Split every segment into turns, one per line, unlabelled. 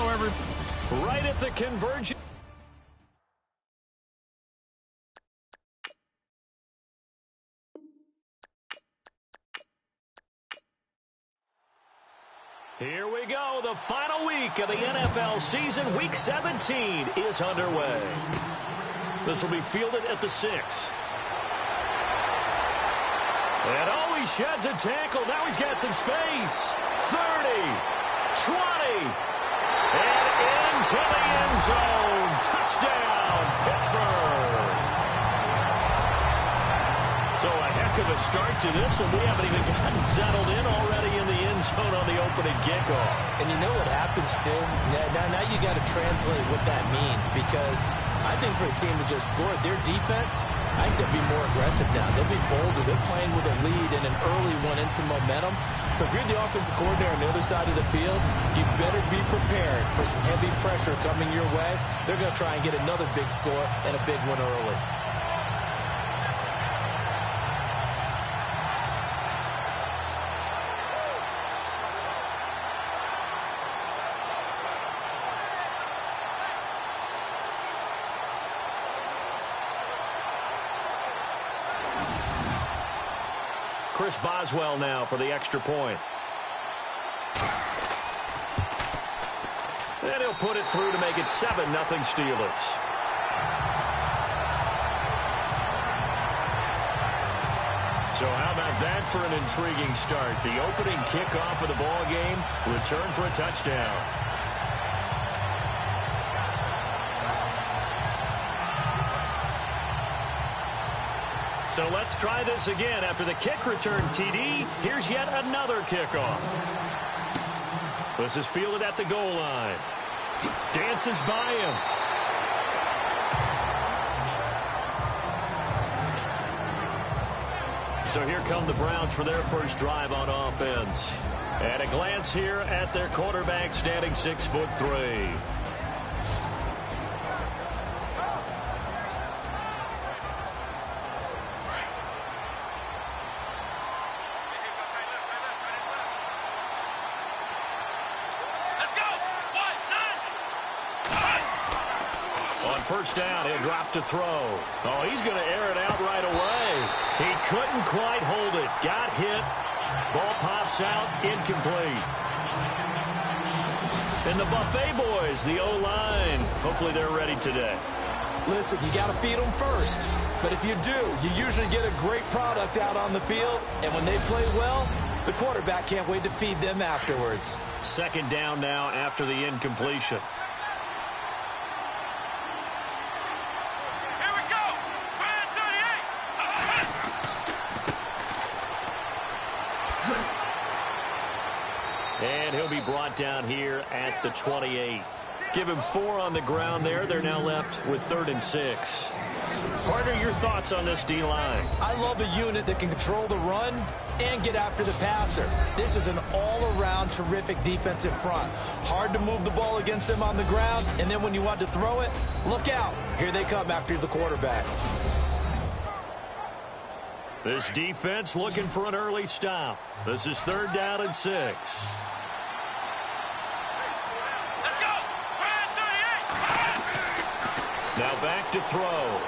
every...
Right at the conversion. Here we go. The final week of the NFL season. Week 17 is underway. This will be fielded at the 6. And oh, he sheds a tackle. Now he's got some space. 30, 20, and into the end zone. Touchdown, Pittsburgh. So a heck of a start to this one. We haven't even gotten settled in already in the end zone on the opening kickoff.
And you know what happens, too? Now you got to translate what that means, because I think for a team to just score their defense, I think they'll be more aggressive now. They'll be bolder. They're playing with a lead and an early one and some momentum. So if you're the offensive coordinator on the other side of the field, you better be prepared for some heavy pressure coming your way. They're going to try and get another big score and a big one early.
Chris Boswell now for the extra point. And he'll put it through to make it 7-0 Steelers. So how about that for an intriguing start? The opening kickoff of the ball game, return for a touchdown. So let's try this again. After the kick return TD, here's yet another kickoff. This is fielded at the goal line. Dances by him. So here come the Browns for their first drive on offense. At a glance here at their quarterback, standing 6'3". First down, he'll drop to throw. Oh, he's going to air it out right away. He couldn't quite hold it. Got hit. Ball pops out, incomplete. And the Buffet boys, the O-line, hopefully they're ready today.
Listen, you got to feed them first. But if you do, you usually get a great product out on the field. And when they play well, the quarterback can't wait to feed them afterwards.
Second down now after the incompletion. And he'll be brought down here at the 28. Give him 4 on the ground there. They're now left with 3rd and 6. Partner, your thoughts on this D-line?
I love a unit that can control the run and get after the passer. This is an all-around terrific defensive front. Hard to move the ball against them on the ground, and then when you want to throw it, look out. Here they come after the quarterback.
This defense looking for an early stop. This is 3rd down and 6. Now back to throw.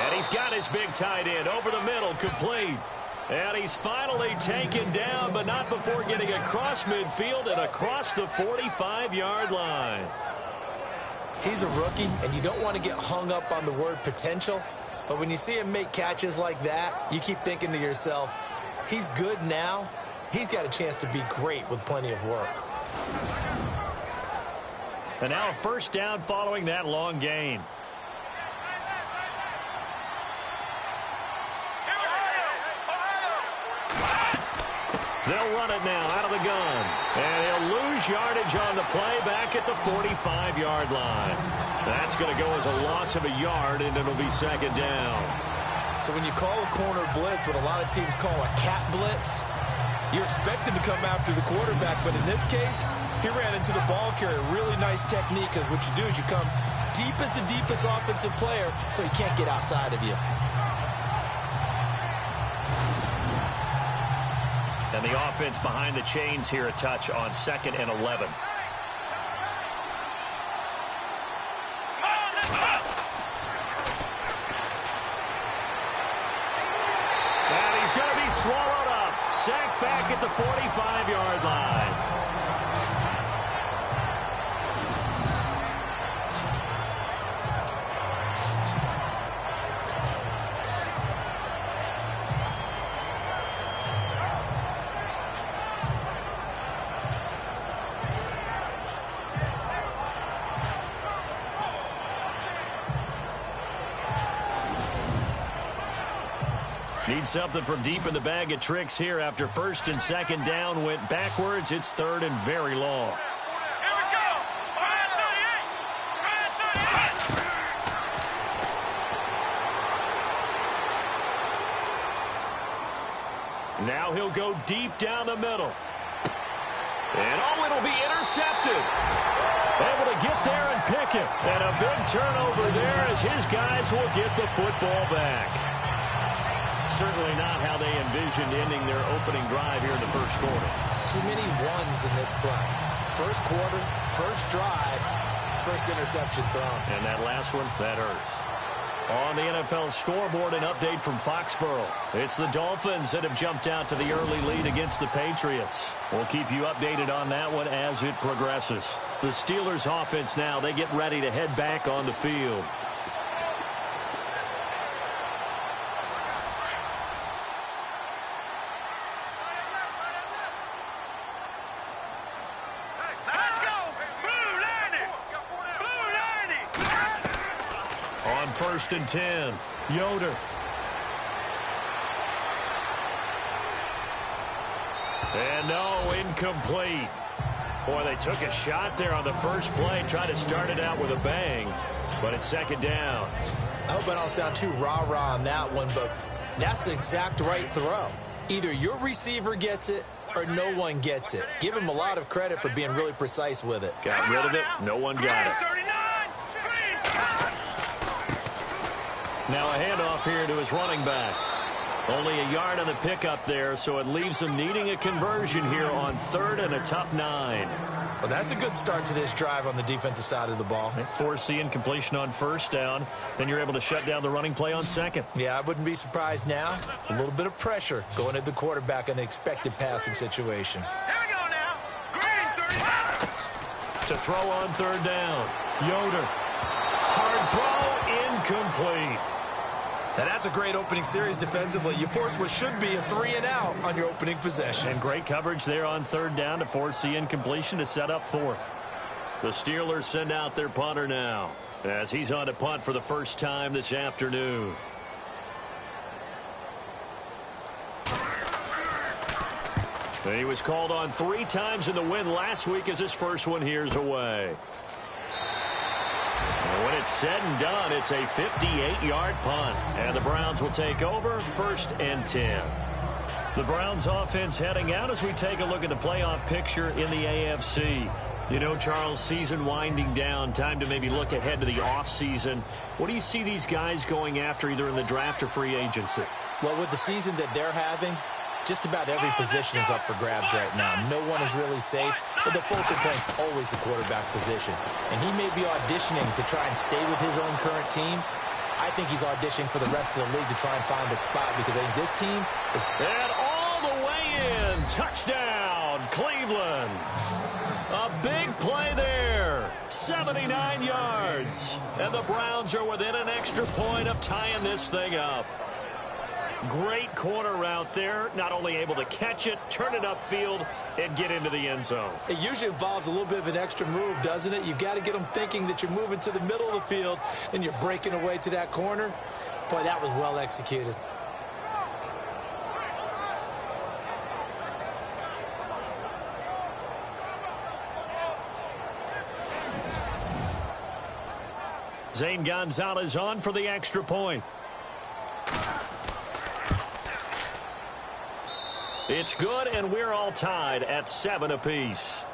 And he's got his big tight end over the middle, complete. And he's finally taken down, but not before getting across midfield and across the 45-yard line.
He's a rookie, and you don't want to get hung up on the word potential. But when you see him make catches like that, you keep thinking to yourself, he's good now. He's got a chance to be great with plenty of work.
And now a first down following that long gain. They'll run it now out of the gun. And he'll lose yardage on the play back at the 45-yard line. That's going to go as a loss of a yard, and it'll be 2nd down.
So when you call a corner blitz, what a lot of teams call a cat blitz, you're expected to come after the quarterback. But in this case, he ran into the ball carrier. Really nice technique, because what you do is you come deep as the deepest offensive player so he can't get outside of you.
And the offense behind the chains here a touch on 2nd and 11. And he's going to be swallowed up. Sacked back at the 45-yard line. Need something from deep in the bag of tricks here after 1st and 2nd down went backwards. It's 3rd and very long.
Here we go. Try 38.
Now he'll go deep down the middle. And it'll be intercepted. Able to get there and pick it. And a big turnover there as his guys will get the football back. Certainly not how they envisioned ending their opening drive here in the 1st quarter.
Too many ones in this play. 1st quarter, 1st drive, 1st interception thrown.
And that last one, that hurts. On the NFL scoreboard, an update from Foxborough. It's the Dolphins that have jumped out to the early lead against the Patriots. We'll keep you updated on that one as it progresses. The Steelers offense now, they get ready to head back on the field. On 1st and 10, Yoder. And no, incomplete. Boy, they took a shot there on the first play, tried to start it out with a bang, but it's 2nd down.
I hope I don't sound too rah-rah on that one, but that's the exact right throw. Either your receiver gets it or no one gets it. Give him a lot of credit for being really precise with it.
Got rid of it. No one got it. Now a handoff here to his running back. Only a yard on the pickup there, so it leaves him needing a conversion here on 3rd and a tough 9.
Well, that's a good start to this drive on the defensive side of the ball.
Force incompletion on 1st down. Then you're able to shut down the running play on 2nd.
Yeah, I wouldn't be surprised now. A little bit of pressure going at the quarterback in an expected passing situation.
Here we go now. Green, 35.
To throw on 3rd down. Yoder. Hard throw, incomplete.
Now that's a great opening series defensively. You force what should be a 3-and-out on your opening possession.
And great coverage there on 3rd down to force the incompletion to set up 4th. The Steelers send out their punter now as he's on to punt for the first time this afternoon. And he was called on 3 times in the win last week as his first one here's away. When it's said and done, it's a 58-yard punt. And the Browns will take over 1st and 10. The Browns offense heading out as we take a look at the playoff picture in the AFC. You know, Charles, season winding down, time to maybe look ahead to the offseason. What do you see these guys going after either in the draft or free agency?
Well, with the season that they're having, just about every position is up for grabs right now. No one is really safe, but the focal point's always the quarterback position. And he may be auditioning to try and stay with his own current team. I think he's auditioning for the rest of the league to try and find a spot because I think this team is...
And all the way in. Touchdown, Cleveland. A big play there. 79 yards. And the Browns are within an extra point of tying this thing up. Great corner route there. Not only able to catch it, turn it upfield, and get into the end zone.
It usually involves a little bit of an extra move, doesn't it? You've got to get them thinking that you're moving to the middle of the field and you're breaking away to that corner. Boy, that was well executed.
Zane Gonzalez on for the extra point. It's good, and we're all tied at 7 apiece.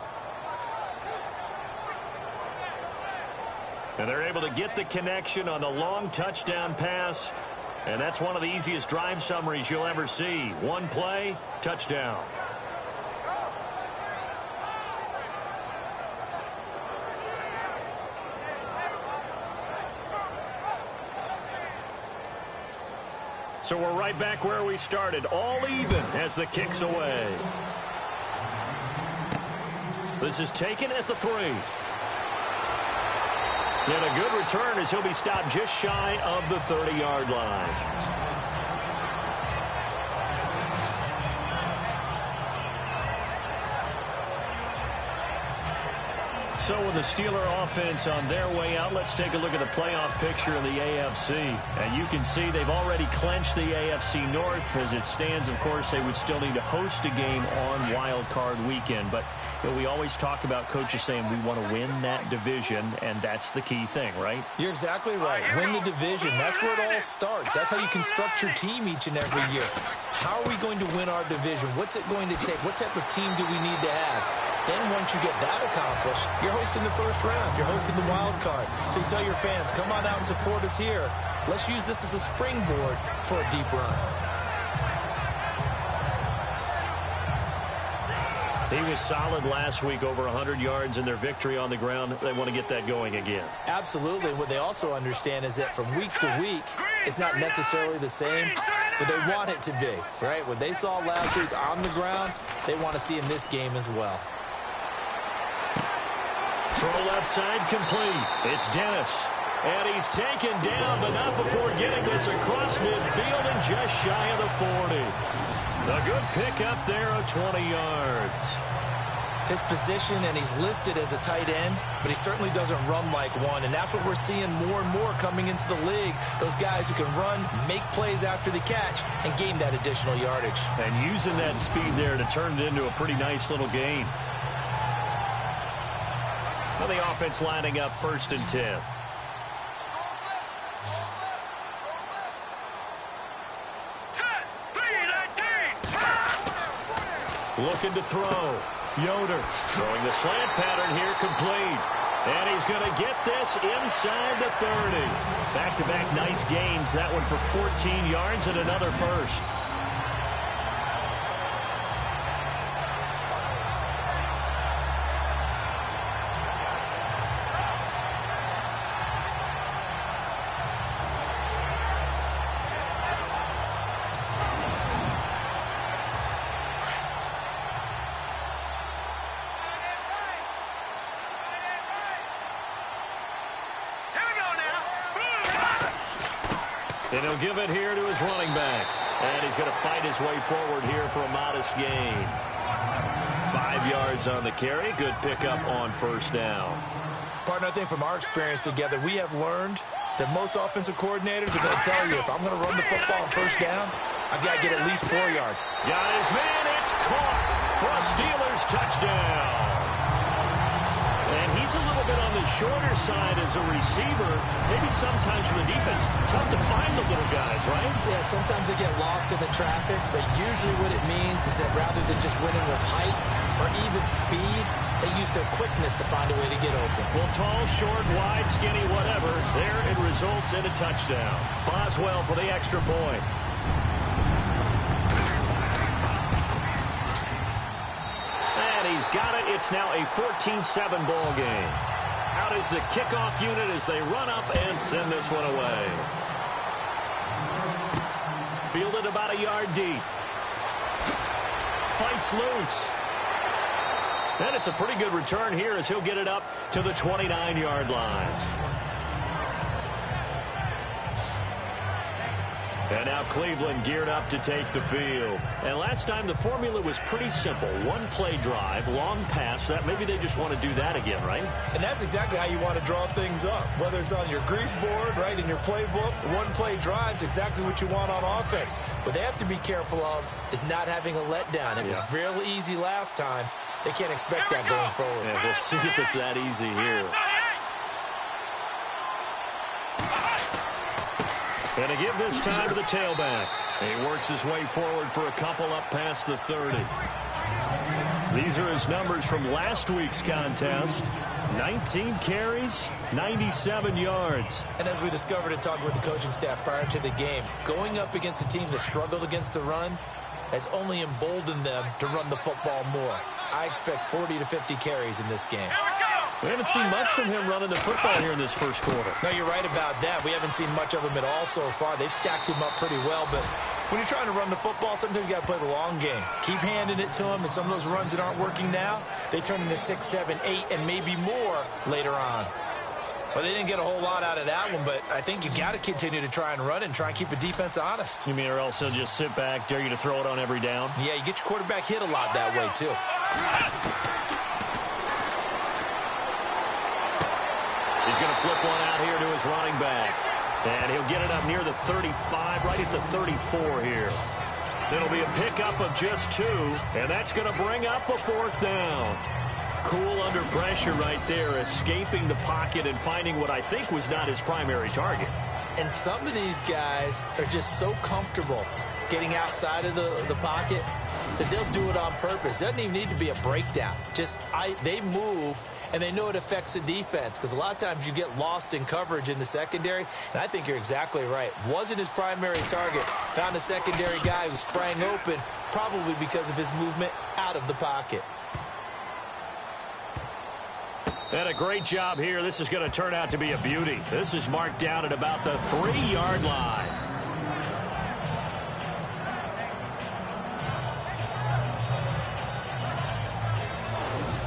And they're able to get the connection on the long touchdown pass. And that's one of the easiest drive summaries you'll ever see. One play, touchdown. So we're right back where we started, all even as the kick's away. This is taken at the 3. And a good return as he'll be stopped just shy of the 30-yard line. So with the Steeler offense on their way out, let's take a look at the playoff picture in the AFC. And you can see they've already clinched the AFC North. As it stands, of course, they would still need to host a game on Wild Card Weekend. But you know, we always talk about coaches saying we want to win that division, and that's the key thing, right?
You're exactly right. Win the division. That's where it all starts. That's how you construct your team each and every year. How are we going to win our division? What's it going to take? What type of team do we need to have? Then once you get that accomplished, you're hosting the first round. You're hosting the wild card. So you tell your fans, come on out and support us here. Let's use this as a springboard for a deep run.
He was solid last week, over 100 yards in their victory on the ground. They want to get that going again.
Absolutely. What they also understand is that from week to week, it's not necessarily the same, but they want it to be, right? What they saw last week on the ground, they want to see in this game as well.
Throw left side complete. It's Dennis. And he's taken down, but not before getting this across midfield and just shy of the 40. A good pickup there of 20 yards.
His position, and he's listed as a tight end, but he certainly doesn't run like one, and that's what we're seeing more and more coming into the league. Those guys who can run, make plays after the catch, and gain that additional yardage.
And using that speed there to turn it into a pretty nice little gain. Now the offense lining up 1st and 10. Looking to throw. Yoder throwing the slant pattern here, complete. And he's going to get this inside the 30. Back-to-back nice gains. That one for 14 yards and another first. And he'll give it here to his running back. And he's going to fight his way forward here for a modest gain. 5 yards on the carry. Good pickup on 1st down.
Partner, I think from our experience together, we have learned that most offensive coordinators are going to tell you, if I'm going to run the football on 1st down, I've got to get at least 4 yards.
Got his man. It's caught for a Steelers touchdown. And he's a little bit on the shorter side as a receiver. Maybe sometimes for the defense, tough to find the little guys, right?
Yeah, sometimes they get lost in the traffic, but usually what it means is that rather than just winning with height or even speed, they use their quickness to find a way to get open.
Well, tall, short, wide, skinny, whatever, there it results in a touchdown. Boswell for the extra point. He's got it. It's now a 14-7 ball game. Out is the kickoff unit as they run up and send this one away. Fielded about a yard deep. Fights loose. And it's a pretty good return here as he'll get it up to the 29-yard line. And now Cleveland geared up to take the field. And last time the formula was pretty simple. One play drive, long pass. That maybe they just want to do that again, right?
And that's exactly how you want to draw things up. Whether it's on your grease board, right, in your playbook, one play drive is exactly what you want on offense. What they have to be careful of is not having a letdown. It was real easy last time. They can't expect that going forward.
Yeah, we'll see if it's that easy here. And to give this time to the tailback. He works his way forward for a couple up past the 30. These are his numbers from last week's contest. 19 carries, 97 yards.
And as we discovered in talking with the coaching staff prior to the game, going up against a team that struggled against the run has only emboldened them to run the football more. I expect 40 to 50 carries in this game.
Here we go!
We haven't seen much from him running the football here in this first quarter.
No, you're right about that. We haven't seen much of him at all so far. They've stacked him up pretty well, but when you're trying to run the football, sometimes you got to play the long game. Keep handing it to him, and some of those runs that aren't working now, they turn into 6, 7, 8, and maybe more later on. Well, they didn't get a whole lot out of that one, but I think you got to continue to try and run it and try and keep the defense honest.
You mean, or else they'll just sit back, dare you to throw it on every down?
Yeah, you get your quarterback hit a lot that way, too.
He's going to flip one out here to his running back. And he'll get it up near the 35, right at the 34 here. It'll be a pickup of just 2, and that's going to bring up a 4th down. Cool under pressure right there, escaping the pocket and finding what I think was not his primary target.
And some of these guys are just so comfortable getting outside of the pocket that they'll do it on purpose. It doesn't even need to be a breakdown. They move, and they know it affects the defense because a lot of times you get lost in coverage in the secondary, and I think you're exactly right. Wasn't his primary target. Found a secondary guy who sprang open, probably because of his movement out of the pocket.
And a great job here. This is going to turn out to be a beauty. This is marked down at about the 3-yard line.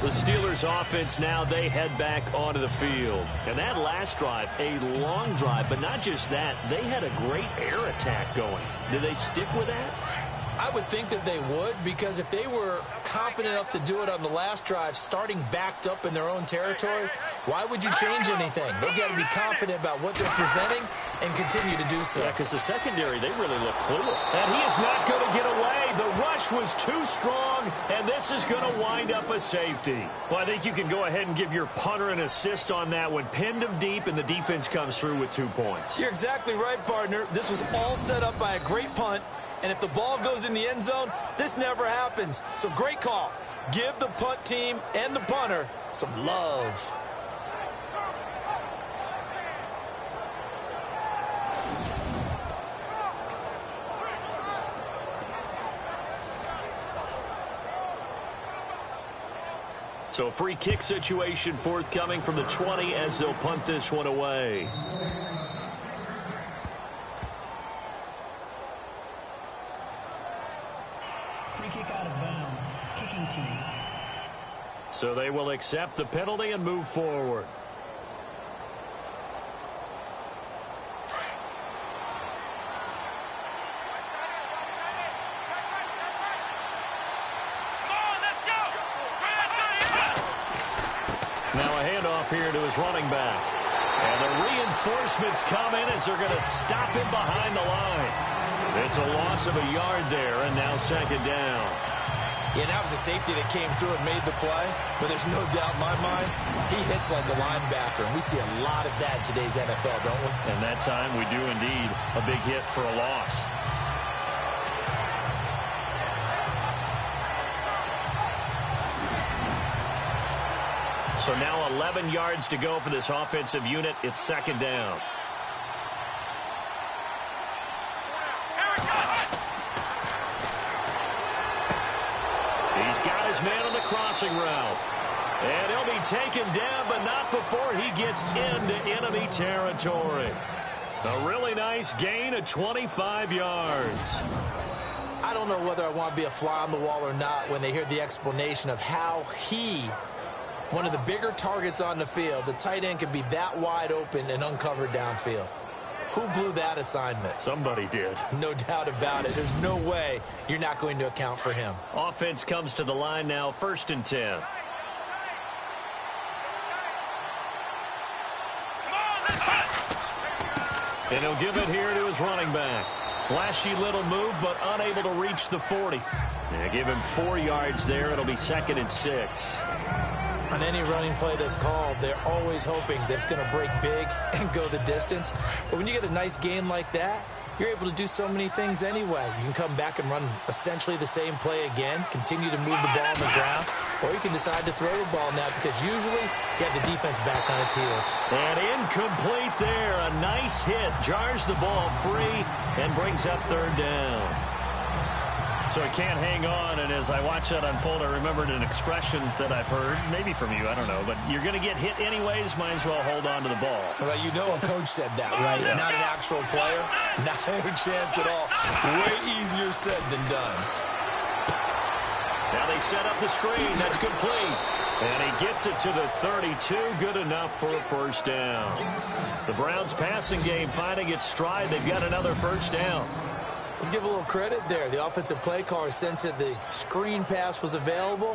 The Steelers offense now, they head back onto the field. And that last drive, a long drive, but not just that, they had a great air attack going. Do they stick with that?
I would think that they would, because if they were confident enough to do it on the last drive, starting backed up in their own territory, why would you change anything? They've got to be confident about what they're presenting and continue to do so.
Yeah, because the secondary, they really look fluid. And he is not going to get away. The rush was too strong, and this is going to wind up a safety. Well, I think you can go ahead and give your punter an assist on that one. Pinned him deep, and the defense comes through with 2 points.
You're exactly right, partner. This was all set up by a great punt. And if the ball goes in the end zone, this never happens. So great call. Give the punt team and the punter some love.
So a free kick situation forthcoming from the 20 as they'll punt this one away.
Free kick out of bounds. Kicking team.
So they will accept the penalty and move forward. Now a handoff here to his running back. And the reinforcements come in as they're going to stop him behind the line. It's a loss of a yard there, and now 2nd down.
Yeah, that was a safety that came through and made the play, but there's no doubt in my mind, he hits like a linebacker, and we see a lot of that in today's NFL, don't we?
And that time we do indeed. A big hit for a loss. So now 11 yards to go for this offensive unit. It's 2nd down. He's got his man on the crossing route. And he'll be taken down, but not before he gets into enemy territory. A really nice gain of 25 yards.
I don't know whether I want to be a fly on the wall or not when they hear the explanation of how one of the bigger targets on the field, the tight end can be that wide open and uncovered downfield. Who blew that assignment?
Somebody did.
No doubt about it. There's no way you're not going to account for him.
Offense comes to the line now, 1st and 10. And he'll give it here to his running back. Flashy little move, but unable to reach the 40. And give him 4 yards there. It'll be 2nd and 6.
On any running play that's called, they're always hoping that it's going to break big and go the distance. But when you get a nice gain like that, you're able to do so many things anyway. You can come back and run essentially the same play again, continue to move the ball on the ground, or you can decide to throw the ball now because usually you have the defense back on its heels.
And incomplete there. A nice hit. Jars the ball free and brings up 3rd down. So he can't hang on, and as I watch that unfold, I remembered an expression that I've heard, maybe from you, I don't know, but you're going to get hit anyways, might as well hold on to the ball.
Well, you know a coach said that, right? Yeah. Not an actual player. Not a chance at all. Way easier said than done.
Now they set up the screen. That's complete. And he gets it to the 32. Good enough for a first down. The Browns passing game finding its stride. They've got another first down.
Let's give a little credit there. The offensive play caller sensed that the screen pass was available.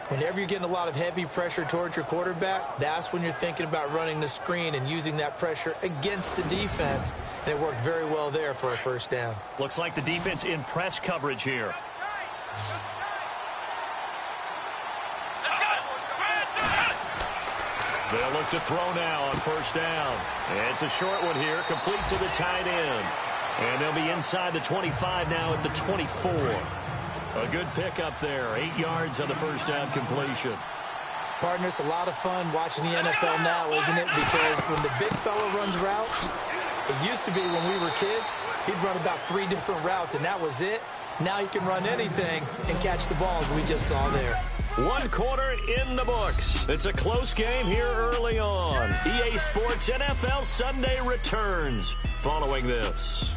Whenever you're getting a lot of heavy pressure towards your quarterback, that's when you're thinking about running the screen and using that pressure against the defense. And it worked very well there for a first down.
Looks like the defense in press coverage here. They'll look to throw now on first down. It's a short one here, complete to the tight end. And they'll be inside the 25 now at the 24. A good pickup there. 8 yards on the first down completion.
Partner, it's a lot of fun watching the NFL now, isn't it? Because when the big fella runs routes, it used to be when we were kids, he'd run about 3 different routes, and that was it. Now he can run anything and catch the ball, as we just saw there.
1 quarter in the books. It's a close game here early on. EA Sports NFL Sunday returns following this.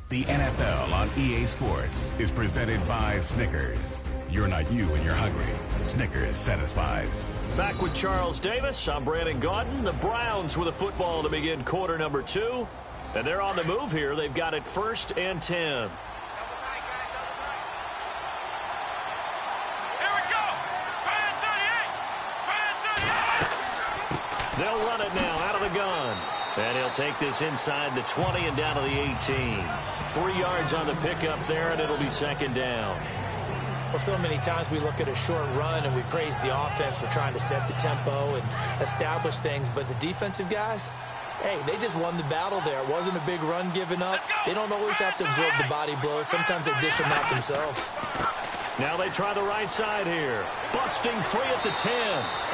The NFL on EA Sports is presented by Snickers. You're not you when you're hungry. Snickers satisfies.
Back with Charles Davis. I'm Brandon Gaudin. The Browns with a football to begin quarter number 2. And they're on the move here. They've got it 1st and 10.
Here we go. Fire 38.
They'll run it now out of the gun. And he'll take this inside the 20 and down to the 18. 3 yards on the pickup there, and it'll be 2nd down.
Well, so many times we look at a short run and we praise the offense for trying to set the tempo and establish things. But the defensive guys, hey, they just won the battle there. It wasn't a big run given up. They don't always have to absorb the body blows. Sometimes they dish them out themselves.
Now they try the right side here. Busting free at the 10.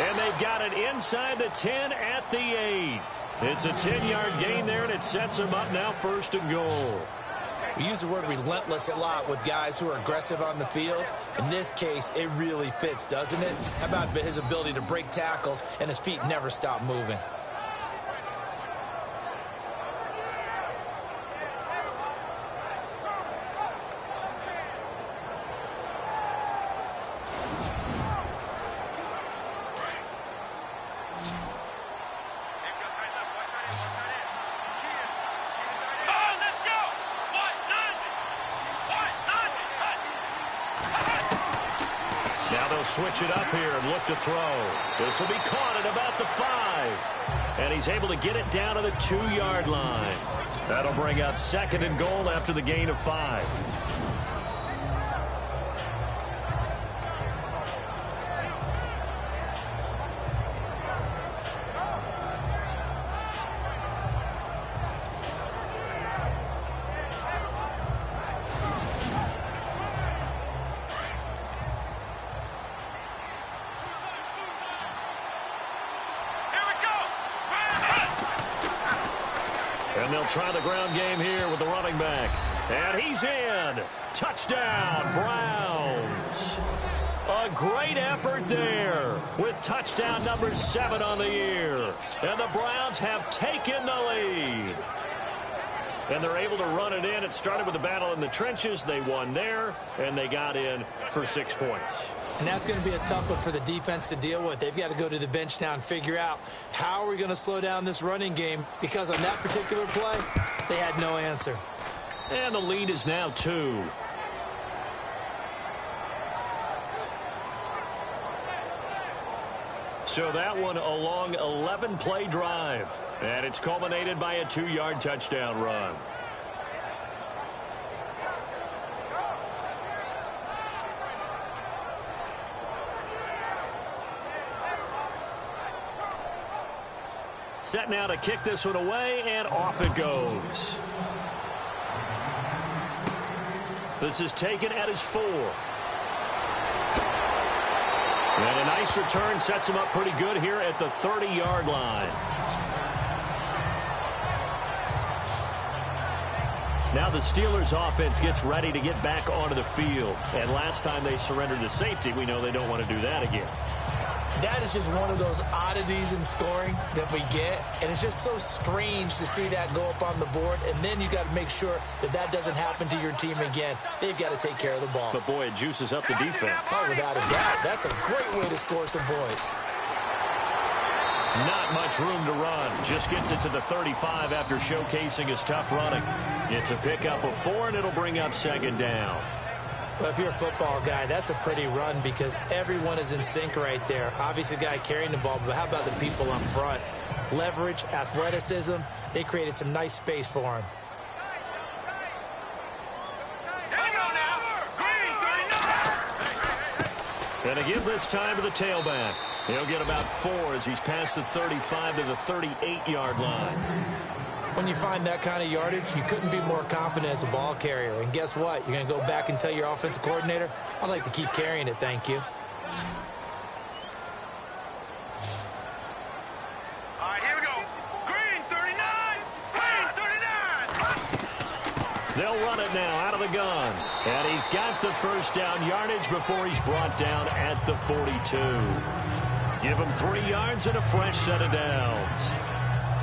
And they've got it inside the 10 at the 8. It's a 10-yard gain there, and it sets them up now 1st and goal.
We use the word relentless a lot with guys who are aggressive on the field. In this case, it really fits, doesn't it? How about his ability to break tackles and his feet never stop moving?
Switch it up here and look to throw. This will be caught at about the 5. And he's able to get it down to the 2-yard line. That'll bring up 2nd and goal after the gain of 5. And they'll try the ground game here with the running back. And he's in. Touchdown, Browns. A great effort there with touchdown number 7 on the year. And the Browns have taken the lead. And they're able to run it in. It started with a battle in the trenches. They won there, and they got in for 6 points.
And that's going to be a tough one for the defense to deal with. They've got to go to the bench now and figure out how are we going to slow down this running game, because on that particular play, they had no answer.
And the lead is now 2. So that one a long 11-play drive. And it's culminated by a 2-yard touchdown run. Set now to kick this one away, and off it goes. This is taken at his 4. And a nice return sets him up pretty good here at the 30-yard line. Now the Steelers offense gets ready to get back onto the field. And last time they surrendered to safety, we know they don't want to do that again.
That is just one of those oddities in scoring that we get. And it's just so strange to see that go up on the board. And then you got to make sure that that doesn't happen to your team again. They've got to take care of the ball.
But, boy, it juices up the defense.
Oh, without a doubt. That's a great way to score some points.
Not much room to run. Just gets it to the 35 after showcasing his tough running. It's a pickup of 4, and it'll bring up second down.
Well, if you're a football guy, that's a pretty run because everyone is in sync right there. Obviously, the guy carrying the ball, but how about the people up front? Leverage, athleticism, they created some nice space for him.
And to give this time to the tailback. He'll get about 4 as he's past the 35 to the 38-yard line.
When you find that kind of yardage, you couldn't be more confident as a ball carrier. And guess what? You're going to go back and tell your offensive coordinator, I'd like to keep carrying it, thank you.
All right, here we go. Green 39. Green 39.
They'll run it now out of the gun. And he's got the first down yardage before he's brought down at the 42. Give him 3 yards and a fresh set of downs.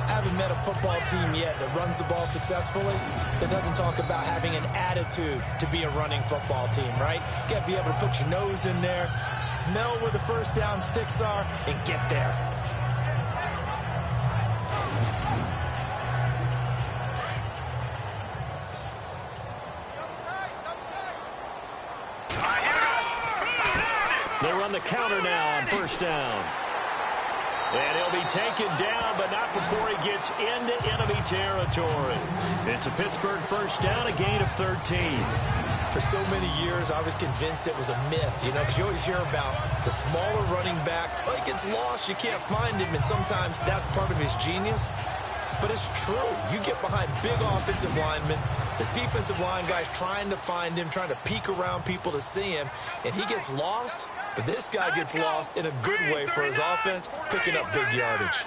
I haven't met a football team yet that runs the ball successfully that doesn't talk about having an attitude to be a running football team, right? You got to be able to put your nose in there, smell where the first down sticks are, and get there.
They run the counter now on first down. And he'll be taken down, but not before he gets into enemy territory. It's a Pittsburgh first down, a gain of 13.
For so many years, I was convinced it was a myth, you know, because you always hear about the smaller running back. Oh, he gets lost, you can't find him, and sometimes that's part of his genius. But it's true. You get behind big offensive linemen, the defensive line guys trying to find him, trying to peek around people to see him, and he gets lost. But this guy gets lost in a good way for his offense, picking up big yardage.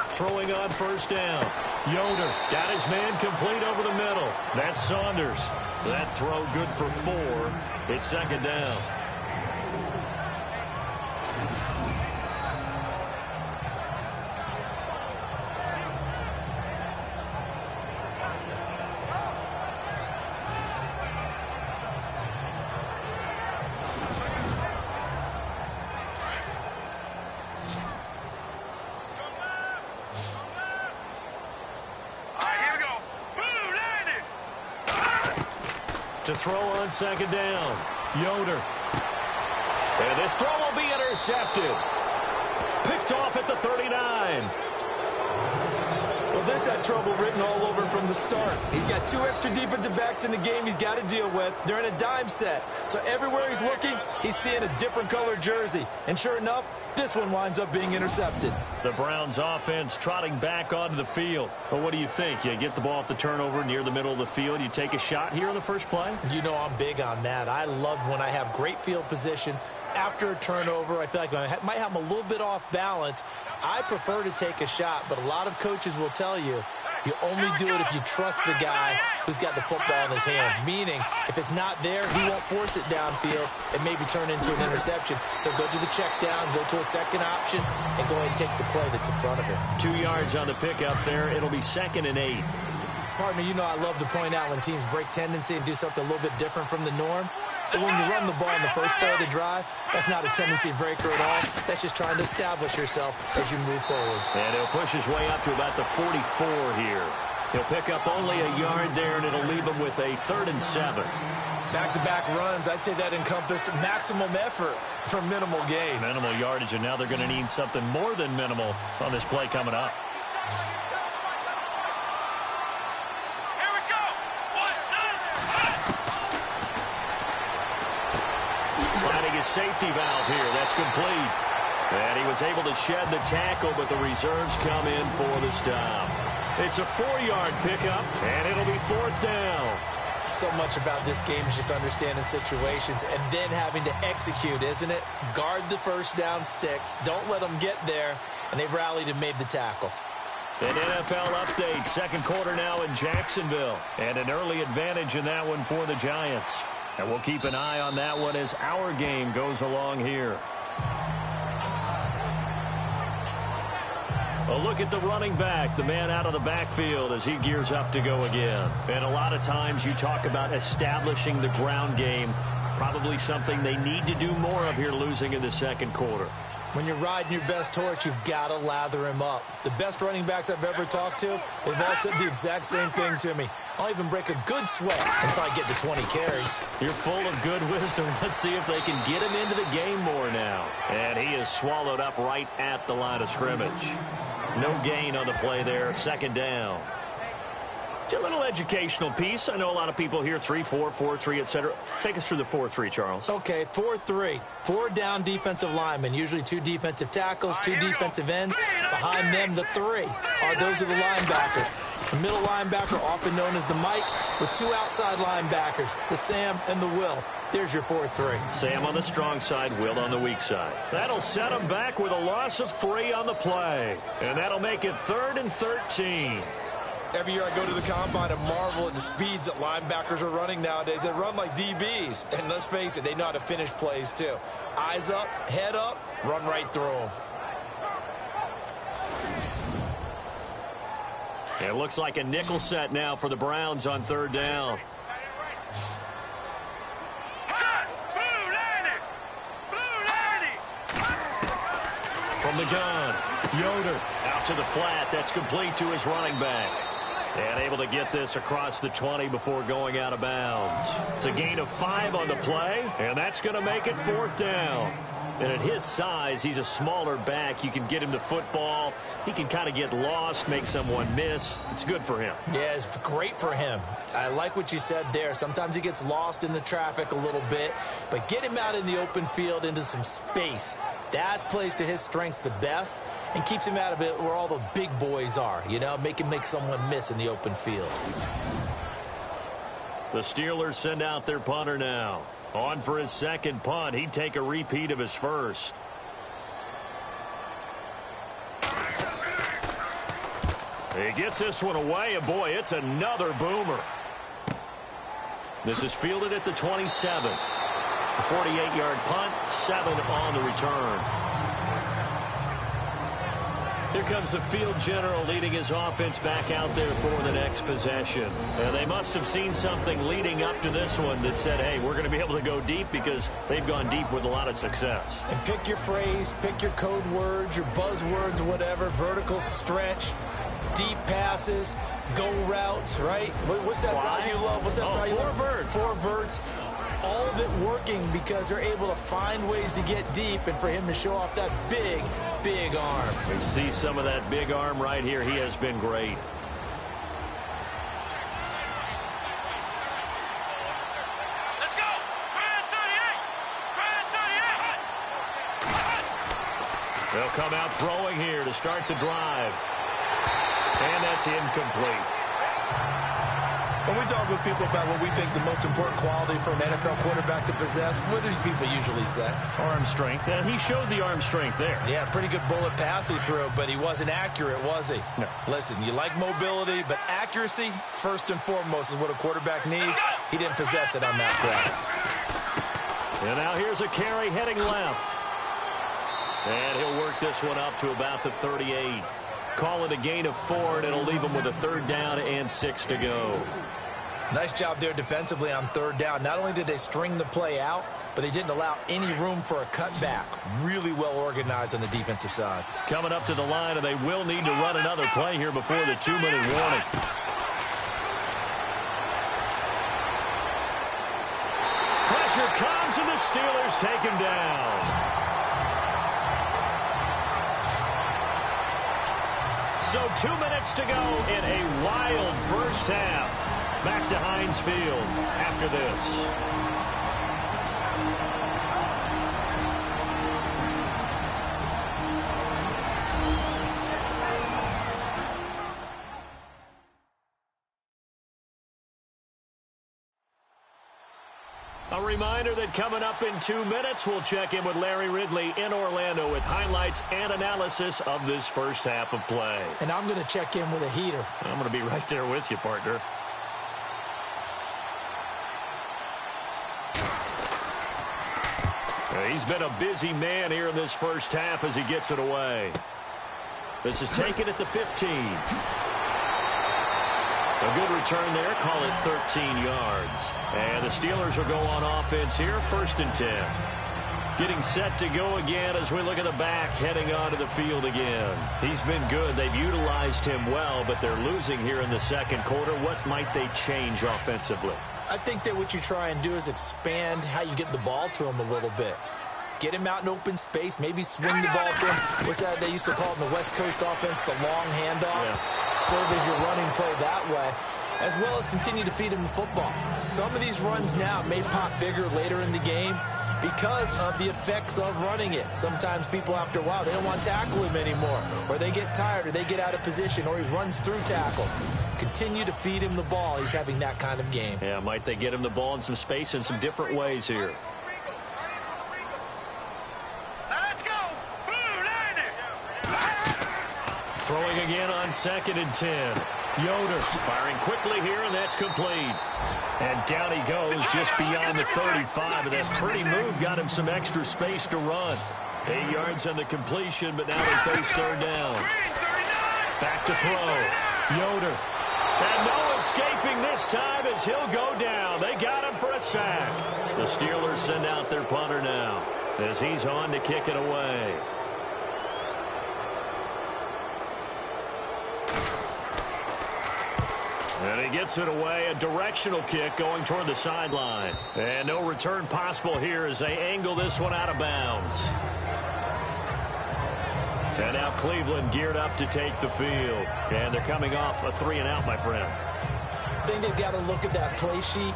Throwing on first down. Yoder got his man complete over the middle. That's Saunders. That throw good for 4. It's second down. To throw on second down. Yoder. And this throw will be intercepted. Picked off at the 39.
Well, this had trouble written all over him from the start. He's got 2 extra defensive backs in the game he's got to deal with. They're in a dime set. So everywhere he's looking, he's seeing a different colored jersey. And sure enough, this one winds up being intercepted.
The Browns offense trotting back onto the field. Well, what do you think? You get the ball off the turnover near the middle of the field. You take a shot here on the first play?
You know I'm big on that. I love when I have great field position. After a turnover, I feel like I might have them a little bit off balance. I prefer to take a shot, but a lot of coaches will tell you, you only do it if you trust the guy who's got the football in his hands. Meaning, if it's not there, he won't force it downfield and maybe turn into an interception. He'll go to the check down, go to a second option, and go ahead and take the play that's in front of him.
2 yards on the pickup there. It'll be 2nd and 8.
Partner, you know I love to point out when teams break tendency and do something a little bit different from the norm. But when you run the ball in the first play of the drive, that's not a tendency breaker at all. That's just trying to establish yourself as you move forward.
And he'll push his way up to about the 44 here. He'll pick up only a yard there, and it'll leave him with a 3rd and 7.
Back-to-back runs, I'd say that encompassed maximum effort for minimal gain.
Minimal yardage, and now they're going to need something more than minimal on this play coming up.
Here we go. 1, 2,
Finding his safety valve here. That's complete. And he was able to shed the tackle, but the reserves come in for the stop. It's a 4-yard pickup, and it'll be 4th down.
So much about this game is just understanding situations and then having to execute, isn't it? Guard the first down sticks. Don't let them get there. And they rallied and made the tackle.
An NFL update, second quarter now in Jacksonville, and an early advantage in that one for the Giants. And we'll keep an eye on that one as our game goes along here. A look at the running back, the man out of the backfield as he gears up to go again. And a lot of times you talk about establishing the ground game, probably something they need to do more of here losing in the second quarter.
When you're riding your best horse, you've got to lather him up. The best running backs I've ever talked to, they've all said the exact same thing to me. I'll even break a good sweat until I get to 20 carries.
You're full of good wisdom. Let's see if they can get him into the game more now. And he is swallowed up right at the line of scrimmage. No gain on the play there, second down. A little educational piece. I know a lot of people hear 3-4, 4-3, etc. Take us through the 4-3, Charles.
Okay, 4-3. 4 down defensive linemen, usually 2 defensive tackles, 2 defensive ends. Behind them, the 3 those are the linebackers. The middle linebacker, often known as the Mike, with 2 outside linebackers, the Sam and the Will. There's your 4-3.
Sam on the strong side, Will on the weak side. That'll set him back with a loss of 3 on the play. And that'll make it 3rd and 13.
Every year I go to the combine and marvel at the speeds that linebackers are running nowadays. They run like DBs. And let's face it, they know how to finish plays too. Eyes up, head up, run right through them.
It looks like a nickel set now for the Browns on 3rd down. From the gun, Yoder out to the flat. That's complete to his running back. And able to get this across the 20 before going out of bounds. It's a gain of 5 on the play, and that's going to make it 4th down. And at his size, he's a smaller back. You can get him to football. He can kind of get lost, make someone miss. It's good for him. Yeah, it's great for him. I like what you said there. Sometimes he gets lost in the traffic a little bit, but get him out in the open field into some space. That plays to his strengths the best and keeps him out of it where all the big boys are, you know, make him make someone miss in the open field. The Steelers send out their punter now. On for his second punt. He'd take a repeat of his first. He gets this one away, and boy, it's another boomer. This is fielded at the 27. A 48-yard punt, 7 on the return. Here comes the field general leading his offense back out there for the next possession. And they must have seen something leading up to this one that said, hey, we're going to be able to go deep because they've gone deep with a lot of success. And pick your phrase, pick your code words, your buzzwords, whatever, vertical stretch, deep passes, go routes, right? What's that route you love? What's that route you love? 4 verts. All of it working because they're able to find ways to get deep and for him to show off that big, big arm. We see some of that big arm right here. He has been great.
Let's go! Brand 38!
They'll come out throwing here to start the drive. And that's incomplete.
When we talk with people about what we think the most important quality for an NFL quarterback to possess, what do people usually say?
Arm strength. And he showed the arm strength there.
Yeah, pretty good bullet pass he threw, but he wasn't accurate, was he?
No.
Listen, you like mobility, but accuracy, first and foremost, is what a quarterback needs. He didn't possess it on that play.
And now here's a carry heading left. And he'll work this one up to about the 38. Call it a gain of 4, and it'll leave him with a 3rd down and 6 to go.
Nice job there defensively on 3rd down. Not only did they string the play out, but they didn't allow any room for a cutback. Really well organized on the defensive side.
Coming up to the line, and they will need to run another play here before the 2-minute warning. Pressure comes, and the Steelers take him down. So 2 minutes to go in a wild first half. Back to Heinz Field after this. A reminder that coming up in 2 minutes, we'll check in with Larry Ridley in Orlando with highlights and analysis of this first half of play.
And I'm going to check in with a heater.
I'm going to be right there with you, partner. He's been a busy man here in this first half as he gets it away. This is taken at the 15. A good return there. Call it 13 yards. And the Steelers will go on offense here, 1st and 10. Getting set to go again as we look at the back heading onto the field again. He's been good. They've utilized him well, but they're losing here in the second quarter. What might they change offensively?
I think that what you try and do is expand how you get the ball to him a little bit. Get him out in open space, maybe swing the ball to him. What's that they used to call it in the West Coast offense, the long handoff? Yeah. Serve as your running play that way, as well as continue to feed him the football. Some of these runs now may pop bigger later in the game because of the effects of running it. Sometimes people, after a while, they don't want to tackle him anymore, or they get tired, or they get out of position, or he runs through tackles. Continue to feed him the ball. He's having that kind of game.
Yeah, might they get him the ball in some space in some different ways here. Throwing again on 2nd and 10. Yoder firing quickly here, and that's complete. And down he goes just beyond the 35, and that pretty move got him some extra space to run. 8 yards on the completion, but now they face 3rd down. Back to throw. Yoder. And no escaping this time as he'll go down. They got him for a sack. The Steelers send out their punter now as he's on to kick it away. And he gets it away, a directional kick going toward the sideline. And no return possible here as they angle this one out of bounds. And now Cleveland geared up to take the field. And they're coming off a 3-and-out, my friend.
I think they've got to look at that play sheet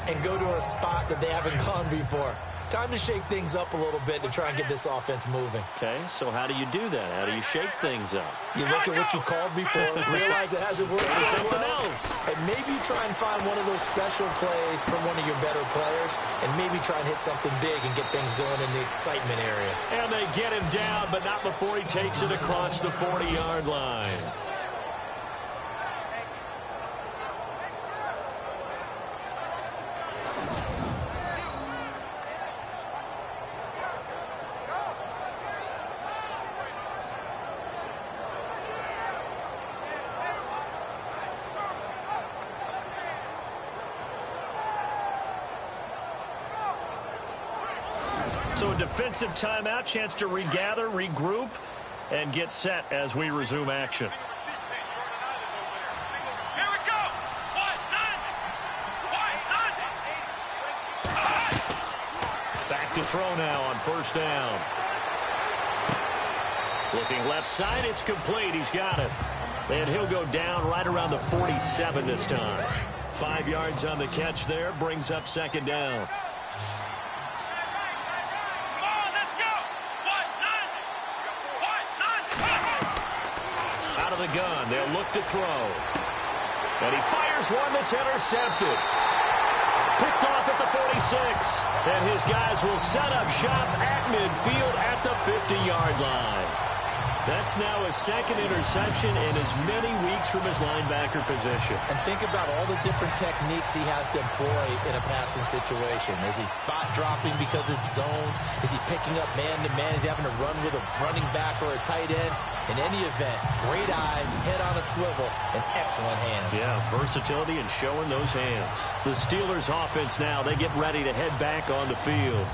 and go to a spot that they haven't gone before. Time to shake things up a little bit to try and get this offense moving.
Okay, so how do you do that? How do you shake things up?
You look at what you called before, realize it hasn't worked for
something else.
And maybe try and find one of those special plays from one of your better players, and maybe try and hit something big and get things going in the excitement area.
And they get him down, but not before he takes it across the 40-yard line. So a defensive timeout, chance to regather, regroup, and get set as we resume action.
Here we go.
Back to throw now on 1st down. Looking left side, it's complete. He's got it. And he'll go down right around the 47 this time. 5 yards on the catch there, brings up 2nd down. The gun. They'll look to throw. And he fires one that's intercepted. Picked off at the 46. And his guys will set up shop at midfield at the 50-yard line. That's now his 2nd interception in as many weeks from his linebacker position.
And think about all the different techniques he has to employ in a passing situation. Is he spot dropping because it's zone? Is he picking up man-to-man? Is he having to run with a running back or a tight end? In any event, great eyes, head on a swivel, and excellent hands.
Yeah, versatility and showing those hands. The Steelers offense now, they get ready to head back on the field.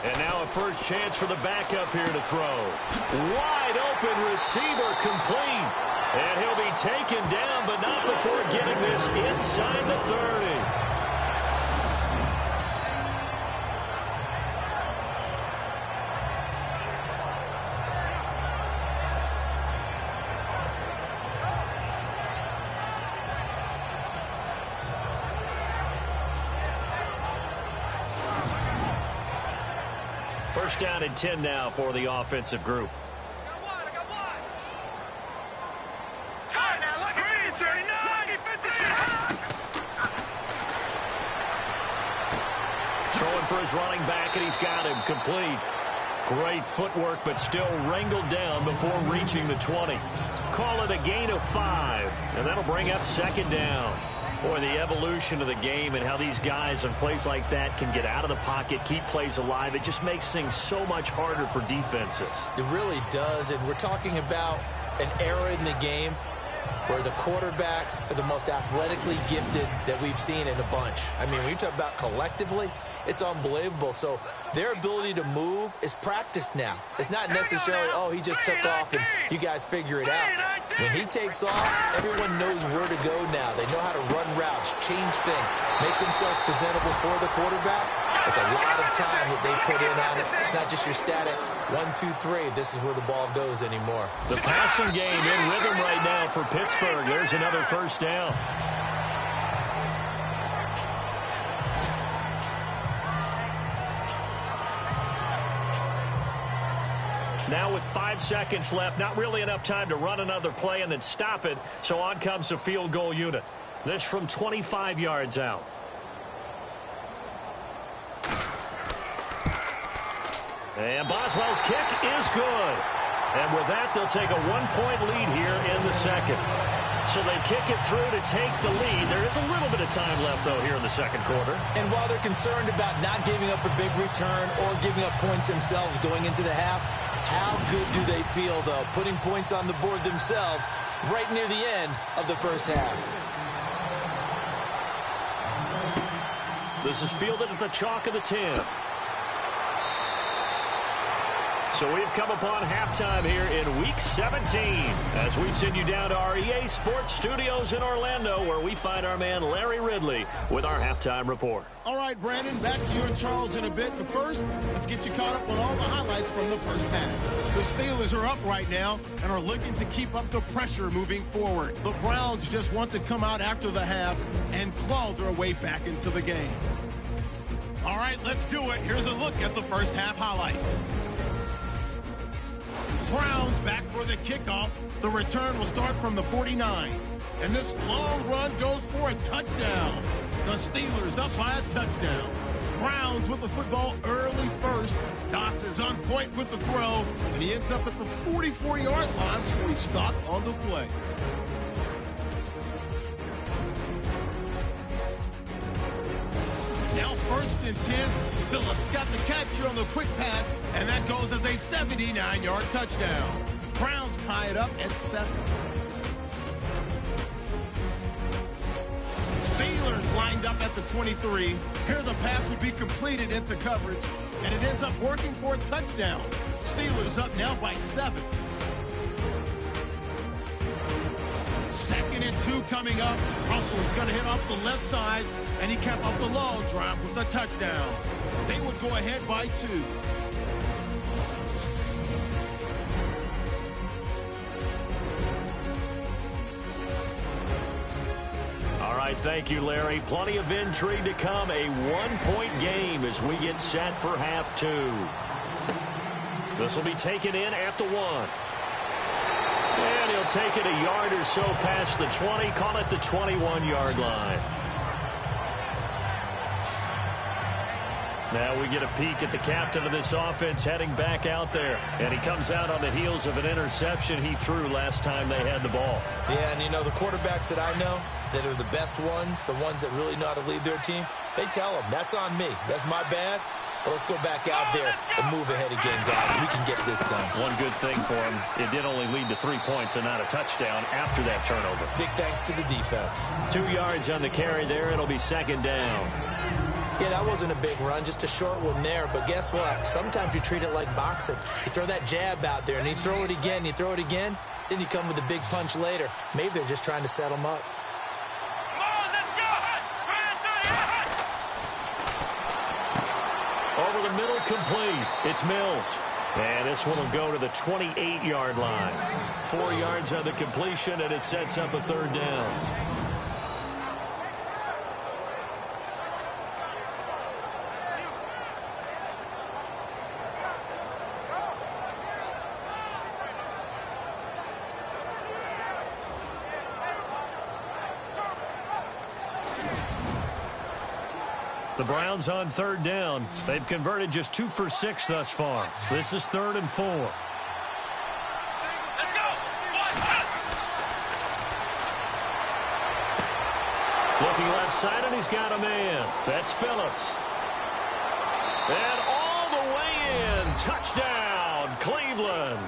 And now a first chance for the backup here to throw. Wide open receiver complete. And he'll be taken down, but not before getting this inside the 30. First down and 10 now for the offensive group. Throwing for his running back, and he's got him complete. Great footwork, but still wrangled down before reaching the 20. Call it a gain of 5, and that'll bring up second down. Boy, the evolution of the game and how these guys in plays like that can get out of the pocket, keep plays alive, it just makes things so much harder for defenses.
It really does, and we're talking about an era in the game where the quarterbacks are the most athletically gifted that we've seen in a bunch. I mean, when you talk about collectively, it's unbelievable. So their ability to move is practiced now. It's not necessarily, oh, he just took off and you guys figure it out. When he takes off, everyone knows where to go now. They know how to run routes, change things, make themselves presentable for the quarterback. It's a lot of time that they put in on it. It's not just your static 1, 2, 3. This is where the ball goes anymore.
The passing game in rhythm right now for Pittsburgh. There's another first down. Now with 5 seconds left, not really enough time to run another play and then stop it. So on comes the field goal unit. This from 25 yards out. And Boswell's kick is good. And with that, they'll take a 1-point lead here in the second. So they kick it through to take the lead. There is a little bit of time left, though, here in the second quarter.
And while they're concerned about not giving up a big return or giving up points themselves going into the half, how good do they feel, though, putting points on the board themselves right near the end of the first half?
This is fielded at the chalk of the 10. So we've come upon halftime here in Week 17 as we send you down to our EA Sports Studios in Orlando, where we find our man Larry Ridley with our halftime report.
All right, Brandon, back to you and Charles in a bit. But first, let's get you caught up on all the highlights from the first half. The Steelers are up right now and are looking to keep up the pressure moving forward. The Browns just want to come out after the half and claw their way back into the game. All right, let's do it. Here's a look at the first half highlights. Browns back for the kickoff. The return will start from the 49. And this long run goes for a touchdown. The Steelers up by a touchdown. Browns with the football early first. Doss is on point with the throw, and he ends up at the 44-yard line, fully stopped on the play. Now first and 10. Phillips got the catch here on the quick pass, and that goes as a 79-yard touchdown. Browns tie it up at 7. Steelers lined up at the 23. Here the pass would be completed into coverage, and it ends up working for a touchdown. Steelers up now by 7. Second and 2 coming up. Russell's going to hit off the left side, and he capped off the long drive with a touchdown. They would go ahead by 2.
All right, thank you, Larry. Plenty of intrigue to come. A 1-point game as we get set for half 2. This will be taken in at the 1. And he'll take it a yard or so past the 20. Call it the 21-yard line. Now we get a peek at the captain of this offense heading back out there. And he comes out on the heels of an interception he threw last time they had the ball.
Yeah, and you know, the quarterbacks that I know that are the best ones, the ones that really know how to lead their team, they tell them, that's on me. That's my bad. But let's go back out there and move ahead again, guys. We can get this done.
One good thing for him, it did only lead to 3 points and not a touchdown after that turnover.
Big thanks to the defense.
2 yards on the carry there. It'll be second down.
Yeah, that wasn't a big run, just a short one there. But guess what? Sometimes you treat it like boxing. You throw that jab out there, and you throw it again, you throw it again, then you come with a big punch later. Maybe they're just trying to set them up.
Over the middle, complete. It's Mills. And this one will go to the 28-yard line. 4 yards on the completion, and it sets up a third down. The Browns on third down. They've converted just 2 for 6 thus far. This is 3rd and 4.
Let's go.
Looking left side, and he's got a man. That's Phillips. And all the way in. Touchdown, Cleveland.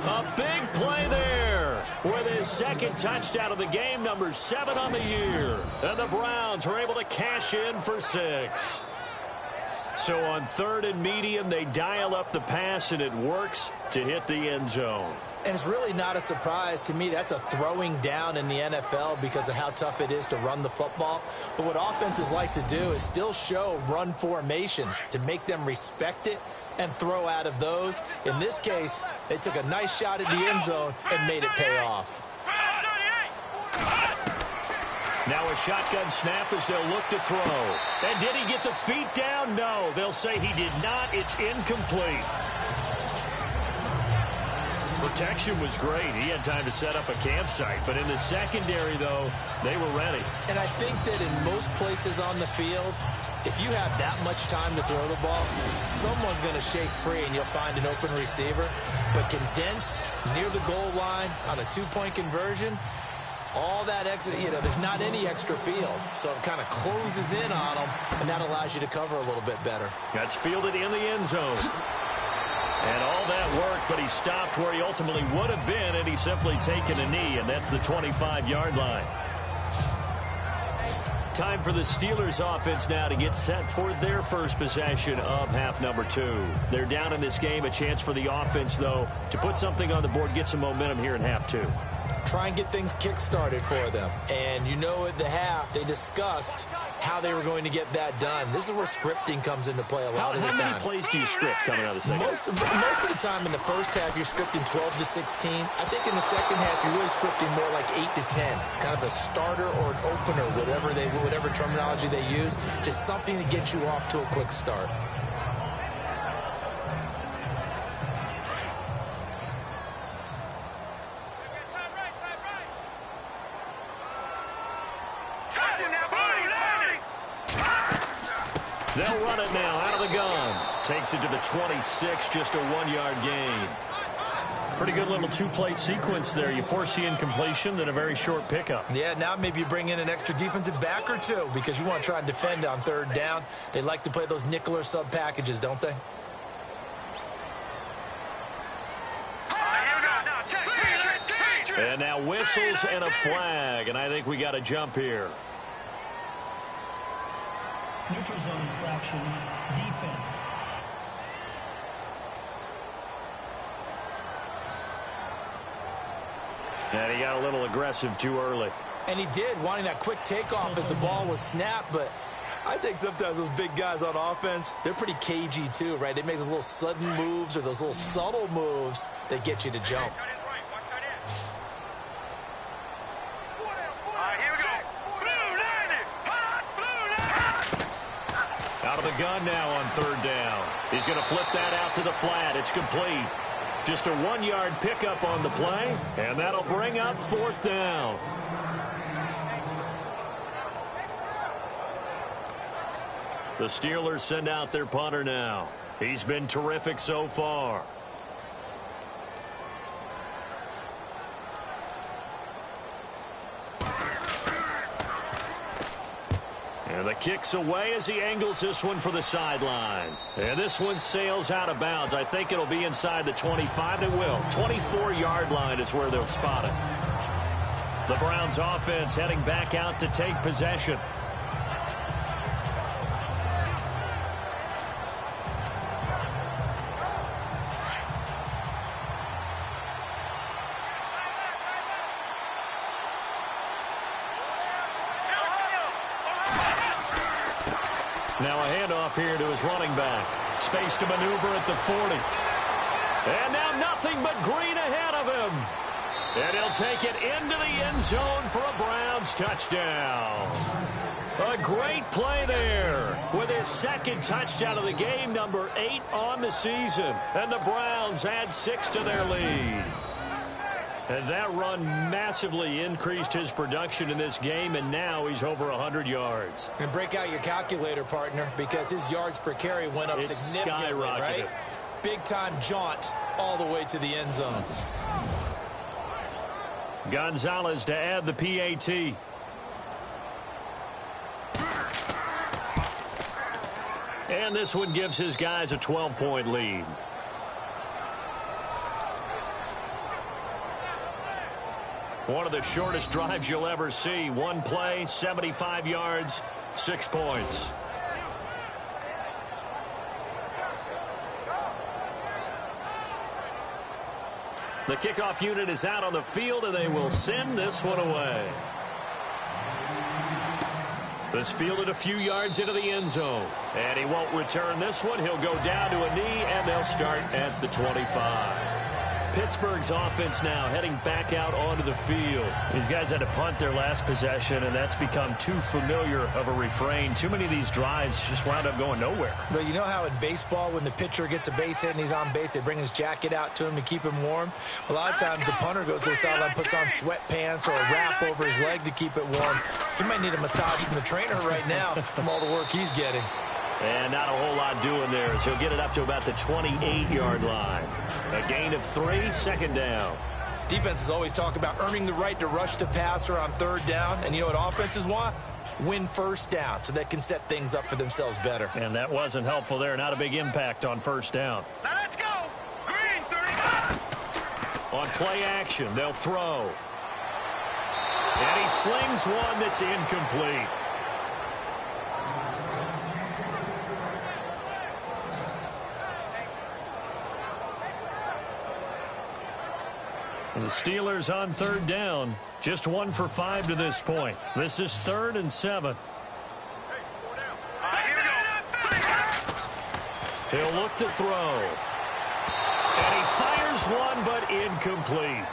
A big play there with his second touchdown of the game, number 7 on the year. And the Browns are able to cash in for 6. So on 3rd and medium, they dial up the pass, and it works to hit the end zone.
And it's really not a surprise to me. That's a throwing down in the NFL because of how tough it is to run the football. But what offenses like to do is still show run formations to make them respect it and throw out of those. In this case, they took a nice shot at the end zone and made it pay off.
Now a shotgun snap as they'll look to throw. And did he get the feet down? No. They'll say he did not. It's incomplete. Protection was great. He had time to set up a campsite. But in the secondary, though, they were ready.
And I think that in most places on the field, if you have that much time to throw the ball, someone's going to shake free and you'll find an open receiver. But condensed near the goal line on a 2-point conversion, all that extra, there's not any extra field. So it kind of closes in on them, and that allows you to cover a little bit better.
That's fielded in the end zone. And all that worked, but he stopped where he ultimately would have been, and he's simply taken a knee, and that's the 25-yard line. Time for the Steelers offense now to get set for their first possession of half number 2. They're down in this game. A chance for the offense, though, to put something on the board, get some momentum here in half 2.
Try and get things kick-started for them. And at the half, they discussed how they were going to get that done. This is where scripting comes into play a lot of the time.
How many plays do you script coming out of the second?
Most of the time in the first half, you're scripting 12 to 16. I think in the second half, you're really scripting more like 8 to 10. Kind of a starter or an opener, whatever terminology they use. Just something to get you off to a quick start.
They'll run it now out of the gun. Takes it to the 26, just a 1-yard gain. Pretty good little 2-play sequence there. You force the incompletion, then a very short pickup.
Yeah, now maybe you bring in an extra defensive back or two because you want to try and defend on 3rd down. They like to play those nickel or sub packages, don't they?
And now whistles and a flag, and I think we got a jump here.
Neutral zone infraction, defense.
And he got a little aggressive too early.
And he did, wanting that quick takeoff as the ball was snapped. But I think sometimes those big guys on offense, they're pretty cagey too, right? They make those little sudden moves or those little subtle moves that get you to jump.
Out of the gun now on 3rd down. He's going to flip that out to the flat. It's complete. Just a 1-yard pickup on the play, and that'll bring up 4th down. The Steelers send out their punter now. He's been terrific so far. And the kick's away as he angles this one for the sideline. And this one sails out of bounds. I think it'll be inside the 25. It will. 24-yard line is where they'll spot it. The Browns offense heading back out to take possession. Now a handoff here to his running back. Space to maneuver at the 40. And now nothing but green ahead of him. And he'll take it into the end zone for a Browns touchdown. A great play there with his second touchdown of the game, number 8 on the season. And the Browns add 6 to their lead. And that run massively increased his production in this game, and now he's over 100 yards.
And break out your calculator, partner, because his yards per carry went up significantly, right? Big-time jaunt all the way to the end zone.
Gonzalez to add the PAT. And this one gives his guys a 12-point lead. One of the shortest drives you'll ever see. One play, 75 yards, 6 points. The kickoff unit is out on the field, and they will send this one away. This fielded a few yards into the end zone. And he won't return this one. He'll go down to a knee, and they'll start at the 25. Pittsburgh's offense now heading back out onto the field. These guys had to punt their last possession, and that's become too familiar of a refrain. Too many of these drives just wound up going nowhere.
But you know how in baseball, when the pitcher gets a base hit and he's on base, they bring his jacket out to him to keep him warm? A lot of times the punter goes to the sideline, puts on sweatpants or a wrap over his leg to keep it warm. He might need a massage from the trainer right now from all the work he's getting.
And not a whole lot doing there as he'll get it up to about the 28-yard line. A gain of 3, second down.
Defenses always talk about earning the right to rush the passer on third down. And you know what offenses want? Win first down so they can set things up for themselves better.
And that wasn't helpful there. Not a big impact on first down.
Now let's go. Green 35.
On play action, they'll throw. And he slings one that's incomplete. The Steelers on third down. Just 1 for 5 to this point. This is 3rd and 7.
Here we go.
He'll look to throw. And he fires one, but incomplete.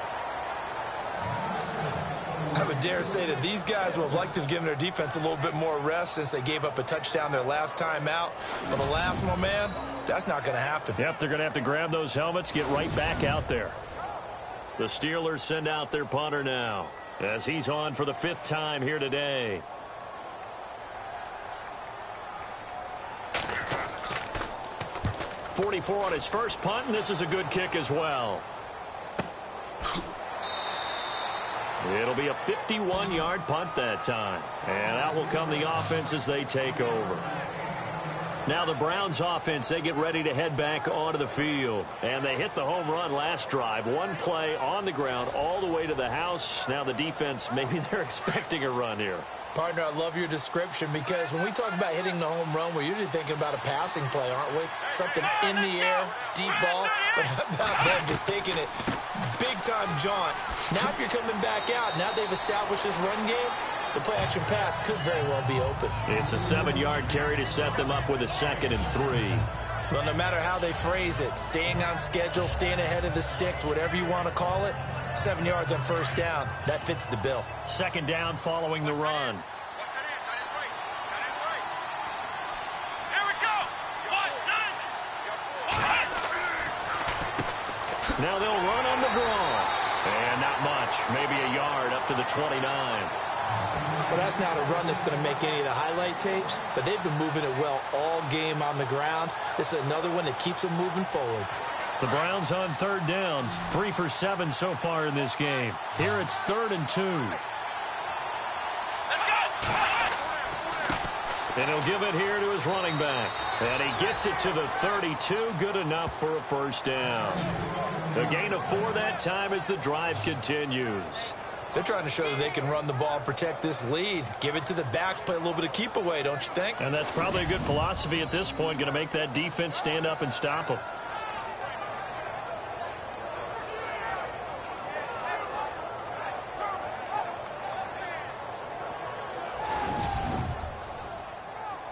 I would dare say that these guys would have liked to have given their defense a little bit more rest since they gave up a touchdown their last time out. But the last one, man, that's not going to happen.
Yep, they're going to have to grab those helmets, get right back out there. The Steelers send out their punter now as he's on for the 5th time here today. .44 on his first punt, and this is a good kick as well. It'll be a 51-yard punt that time. And out will come the offense as they take over. Now the Browns offense, they get ready to head back onto the field. And they hit the home run last drive. One play on the ground all the way to the house. Now the defense, maybe they're expecting a run here.
Partner, I love your description because when we talk about hitting the home run, we're usually thinking about a passing play, aren't we? Something in the air, deep ball. But how about them just taking it big-time jaunt? Now if you're coming back out, now they've established this run game, the play-action pass could very well be open.
It's a 7-yard carry to set them up with a 2nd and 3.
Well, no matter how they phrase it, staying on schedule, staying ahead of the sticks, whatever you want to call it, 7 yards on first down, that fits the bill.
2nd down following the run.
Here we go.
Now they'll run on the draw. And not much, maybe a yard up to the 29.
Well, that's not a run that's going to make any of the highlight tapes, but they've been moving it well all game on the ground. This is another one that keeps them moving forward.
The Browns on 3rd down, 3 for 7 so far in this game. Here it's 3rd and 2. And he'll give it here to his running back. And he gets it to the 32, good enough for a first down. A gain of 4 that time as the drive continues.
They're trying to show that they can run the ball and protect this lead. Give it to the backs, play a little bit of keep away, don't you think?
And that's probably a good philosophy at this point, going to make that defense stand up and stop them.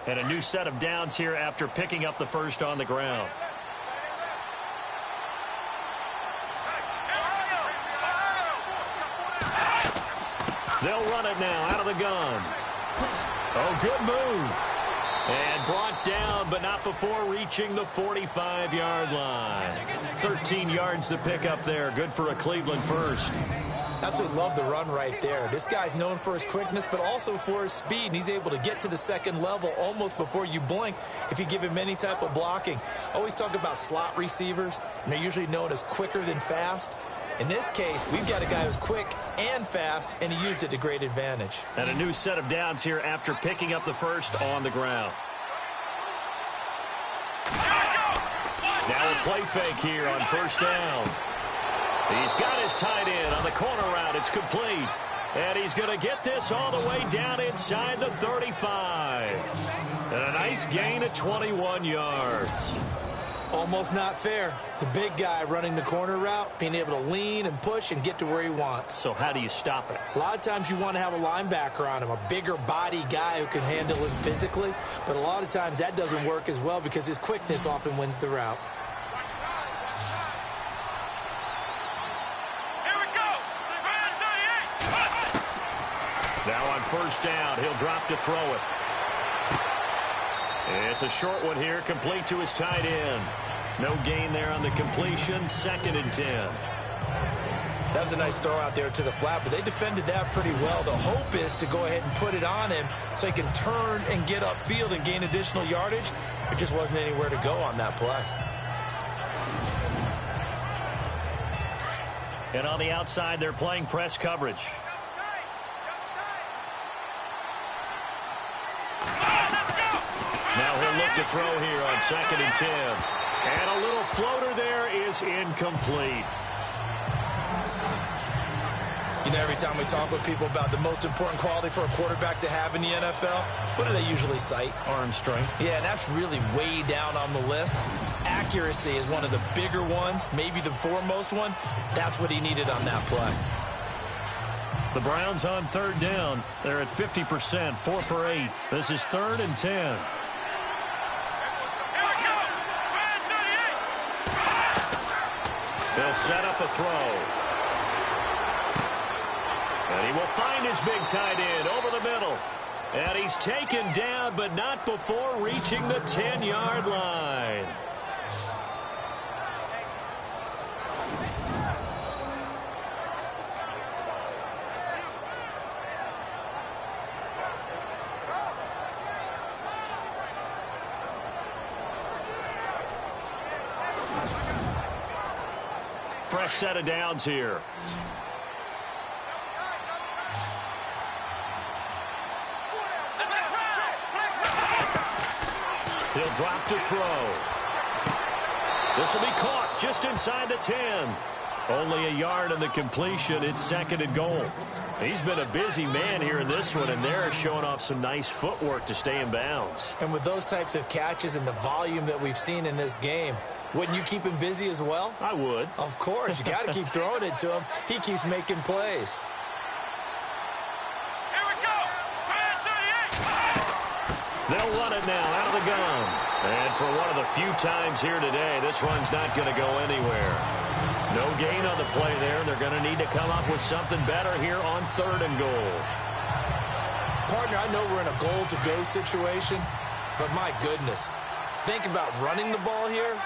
And a new set of downs here after picking up the first on the ground. They'll run it now out of the gun. Oh, good move. And brought down, but not before reaching the 45-yard line. 13 yards to pick up there. Good for a Cleveland first.
Absolutely love the run right there. This guy's known for his quickness, but also for his speed. And he's able to get to the second level almost before you blink if you give him any type of blocking. Always talk about slot receivers, and they're usually known as quicker than fast. In this case, we've got a guy who's quick and fast, and he used it to great advantage.
And a new set of downs here after picking up the first on the ground. Now a play fake here on first down. He's got his tight end on the corner route. It's complete. And he's going to get this all the way down inside the 35. And a nice gain of 21 yards.
Almost not fair. The big guy running the corner route, being able to lean and push and get to where he wants.
So how do you stop it?
A lot of times you want to have a linebacker on him, a bigger body guy who can handle him physically. But a lot of times that doesn't work as well because his quickness often wins the route.
Here we go.
Now on first down, he'll drop to throw it. It's a short one here, complete to his tight end. No gain there on the completion, 2nd and 10.
That was a nice throw out there to the flat, but they defended that pretty well. The hope is to go ahead and put it on him so he can turn and get upfield and gain additional yardage. There just wasn't anywhere to go on that play.
And on the outside, they're playing press coverage. Now he'll look to throw here on 2nd and 10. And a little floater there is incomplete.
You know, every time we talk with people about the most important quality for a quarterback to have in the NFL, what do they usually cite?
Arm strength.
Yeah, and that's really way down on the list. Accuracy is one of the bigger ones, maybe the foremost one. That's what he needed on that play.
The Browns on 3rd down. They're at 50%, 4 for 8. This is 3rd and 10. They'll set up a throw. And he will find his big tight end over the middle. And he's taken down, but not before reaching the 10-yard line. Fresh set of downs here. He'll drop to throw. This will be caught just inside the 10. Only a yard on the completion. It's 2nd and goal. He's been a busy man here in this one, and they're showing off some nice footwork to stay in bounds.
And with those types of catches and the volume that we've seen in this game, wouldn't you keep him busy as well?
I would.
Of course. You got to keep throwing it to him. He keeps making plays.
Here we go.
They'll run it now out of the gun. And for one of the few times here today, this run's not going to go anywhere. No gain on the play there. They're going to need to come up with something better here on 3rd and goal.
Partner, I know we're in a goal-to-go situation, but my goodness. Think about running the ball here.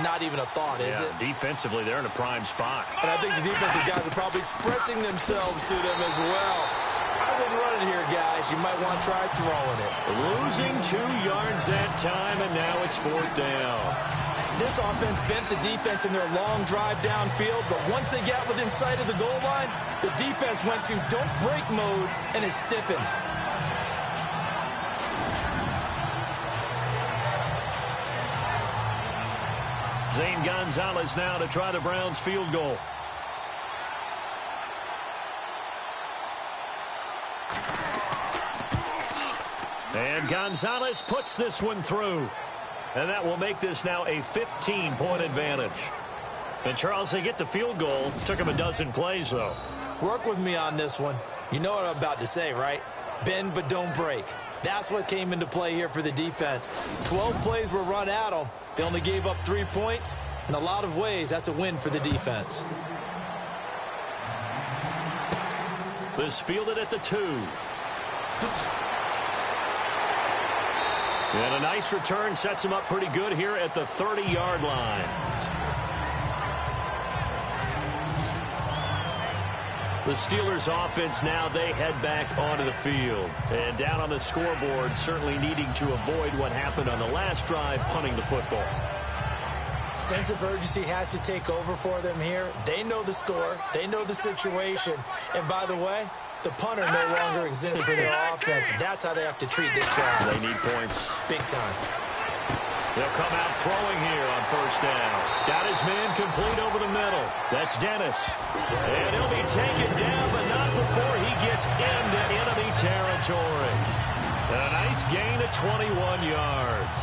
Not even a thought, is it?
Defensively, they're in a prime spot.
And I think the defensive guys are probably expressing themselves to them as well. I wouldn't run it here, guys. You might want to try throwing it.
Losing 2 yards that time, and now it's 4th down.
This offense bent the defense in their long drive downfield, but once they got within sight of the goal line, the defense went to don't break mode and is stiffened.
Zane Gonzalez now to try the Browns field goal. And Gonzalez puts this one through. And that will make this now a 15-point advantage. And Charles, they get the field goal. Took him a dozen plays, though.
Work with me on this one. You know what I'm about to say, right? Bend but don't break. That's what came into play here for the defense. 12 plays were run at them. They only gave up 3 points. In a lot of ways, that's a win for the defense.
This fielded at the 2. And a nice return sets him up pretty good here at the 30-yard line. The Steelers offense now, they head back onto the field. And down on the scoreboard, certainly needing to avoid what happened on the last drive, punting the football.
Sense of urgency has to take over for them here. They know the score. They know the situation. And by the way, the punter no longer exists for their offense. That's how they have to treat this drive.
They need points.
Big time.
They'll come out throwing here on first down. Got his man complete over the middle. That's Dennis. And he'll be taken down, but not before he gets into enemy territory. A nice gain of 21 yards.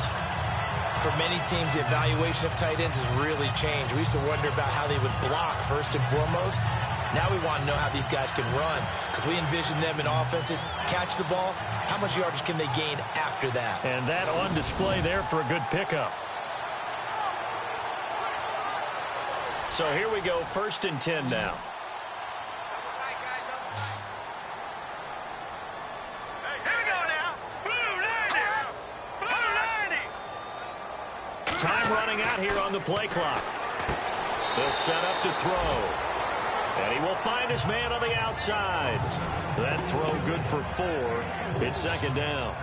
For many teams, the evaluation of tight ends has really changed. We used to wonder about how they would block first and foremost. Now we want to know how these guys can run, because we envision them in offenses catch the ball. How much yardage can they gain after that?
And that on display there for a good pickup. So here we go, 1st and 10 now. Time running out here on the play clock. They'll set up to throw. And he will find his man on the outside. That throw good for 4. It's 2nd down.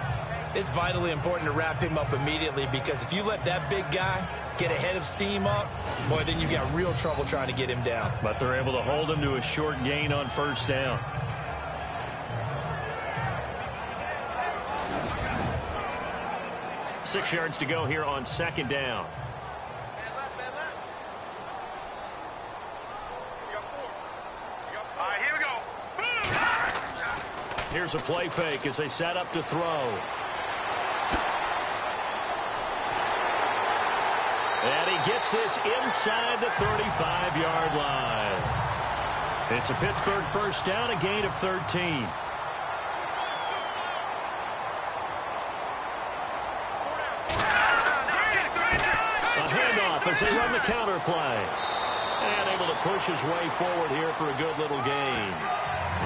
It's vitally important to wrap him up immediately, because if you let that big guy get a head of steam up, boy, then you got real trouble trying to get him down.
But they're able to hold him to a short gain on 1st down. Six yards to go here on 2nd down. Here's a play fake as they set up to throw. And he gets this inside the 35-yard line. It's a Pittsburgh 1st down, a gain of 13. A handoff as they run the counter play. And able to push his way forward here for a good little gain.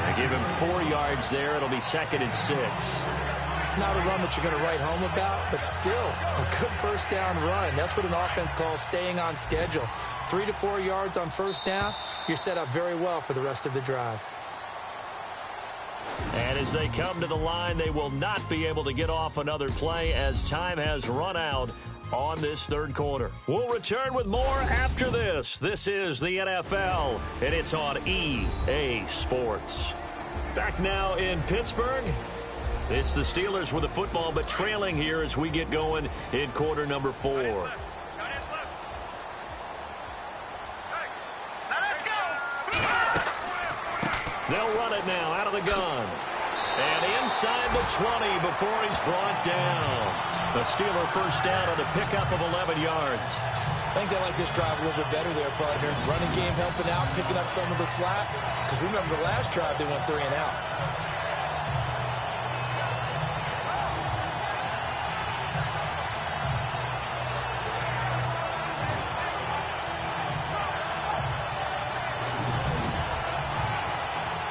They give him 4 yards there. It'll be 2nd and 6.
Not a run that you're going to write home about, but still a good 1st down run. That's what an offense calls staying on schedule. 3 to 4 yards on 1st down, you're set up very well for the rest of the drive.
And as they come to the line, they will not be able to get off another play as time has run out on this 3rd quarter. We'll return with more after this. This is the NFL, and it's on EA Sports. Back now in Pittsburgh. It's the Steelers with the football, but trailing here as we get going in quarter number 4. They'll run it now out of the gun. And inside the 20 before he's brought down. The Steeler 1st down on the pickup of 11 yards.
I think they like this drive a little bit better there, partner. Running game helping out, picking up some of the slack. Because remember, the last drive they went 3 and out.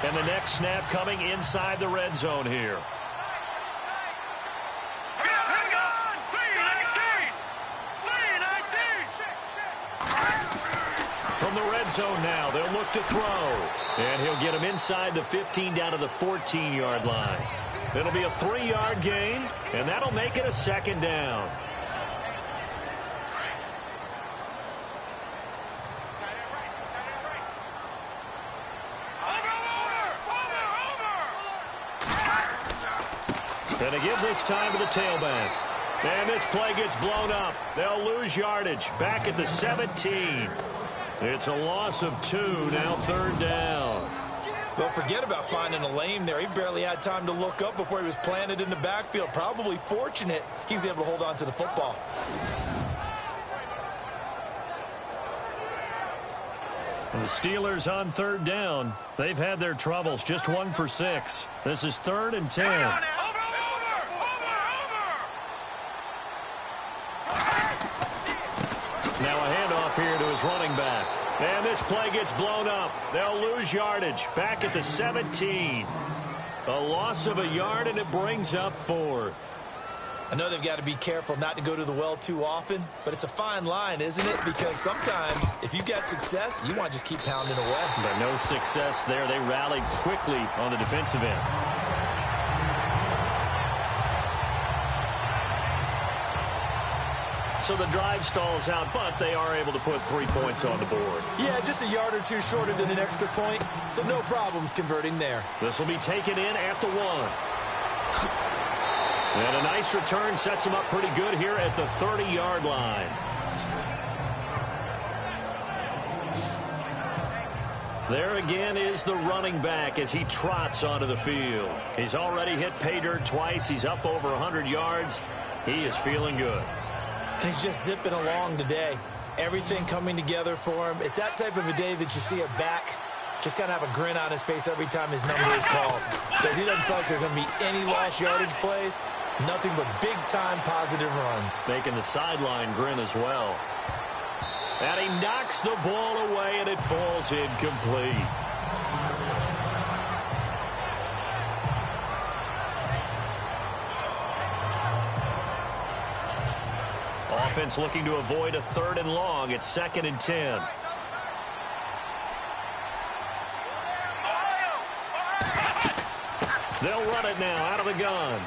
And the next snap coming inside the red zone here. From the red zone now, they'll look to throw. And he'll get him inside the 15 down to the 14-yard line. It'll be a 3-yard gain, and that'll make it a 2nd down. And they give this time to the tailback. And this play gets blown up. They'll lose yardage back at the 17. It's a loss of 2, now 3rd down.
Well, forget about finding a lane there. He barely had time to look up before he was planted in the backfield. Probably fortunate he was able to hold on to the football.
And the Steelers on 3rd down. They've had their troubles, just 1 for 6. This is 3rd and 10. Now a handoff here to his running back. And this play gets blown up. They'll lose yardage back at the 17. A loss of a yard, and it brings up 4th.
I know they've got to be careful not to go to the well too often, but it's a fine line, isn't it? Because sometimes if you get success, you want to just keep pounding away.
But no success there. They rallied quickly on the defensive end. So the drive stalls out, but they are able to put 3 points on the board.
Yeah, just a yard or two shorter than an extra point, so no problems converting there.
This will be taken in at the 1. And a nice return sets him up pretty good here at the 30-yard line. There again is the running back as he trots onto the field. He's already hit pay dirt twice. He's up over 100 yards. He is feeling good.
And he's just zipping along today. Everything coming together for him. It's that type of a day that you see a back just kind of have a grin on his face every time his number is called. Because he doesn't feel like there are going to be any lost yardage plays. Nothing but big-time positive runs.
Making the sideline grin as well. And he knocks the ball away, and it falls incomplete. Offense looking to avoid a 3rd and long. It's 2nd and 10. They'll run it now out of the gun.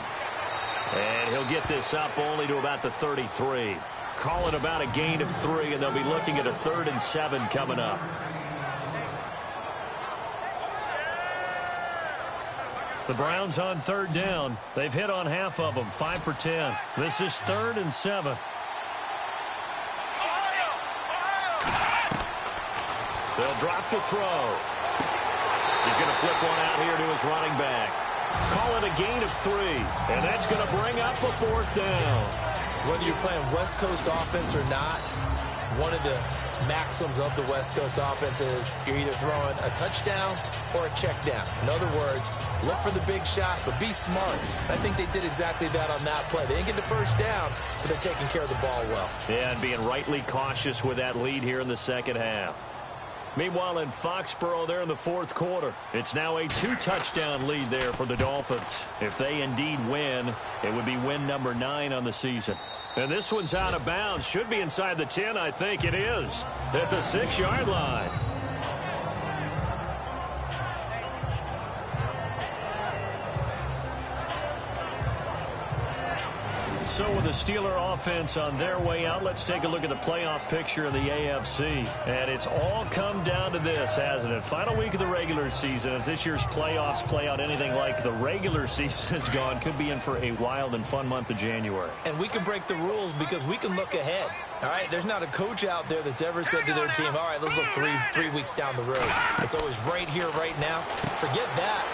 And he'll get this up only to about the 33. Call it about a gain of 3, and they'll be looking at a 3rd and 7 coming up. The Browns on 3rd down. They've hit on half of them, 5 for 10. This is 3rd and 7. They'll drop the throw. He's going to flip one out here to his running back. Call it a gain of 3, and that's going to bring up a 4th down.
Whether you're playing West Coast offense or not, one of the maxims of the West Coast offense is you're either throwing a touchdown or a check down. In other words, look for the big shot, but be smart. I think they did exactly that on that play. They didn't get the first down, but they're taking care of the ball well.
Yeah, and being rightly cautious with that lead here in the second half. Meanwhile, in Foxborough, there in the 4th quarter, it's now a 2-touchdown lead there for the Dolphins. If they indeed win, it would be win number 9 on the season. And this one's out of bounds. Should be inside the 10, I think it is. At the 6-yard line. So with the Steeler offense on their way out, let's take a look at the playoff picture in the AFC. And it's all come down to this, hasn't it? Final week of the regular season. As this year's playoffs play out anything like the regular season has gone, could be in for a wild and fun month of January.
And we can break the rules because we can look ahead. All right, there's not a coach out there that's ever said to their team, all right, let's look three weeks down the road. It's always right here, right now. Forget that.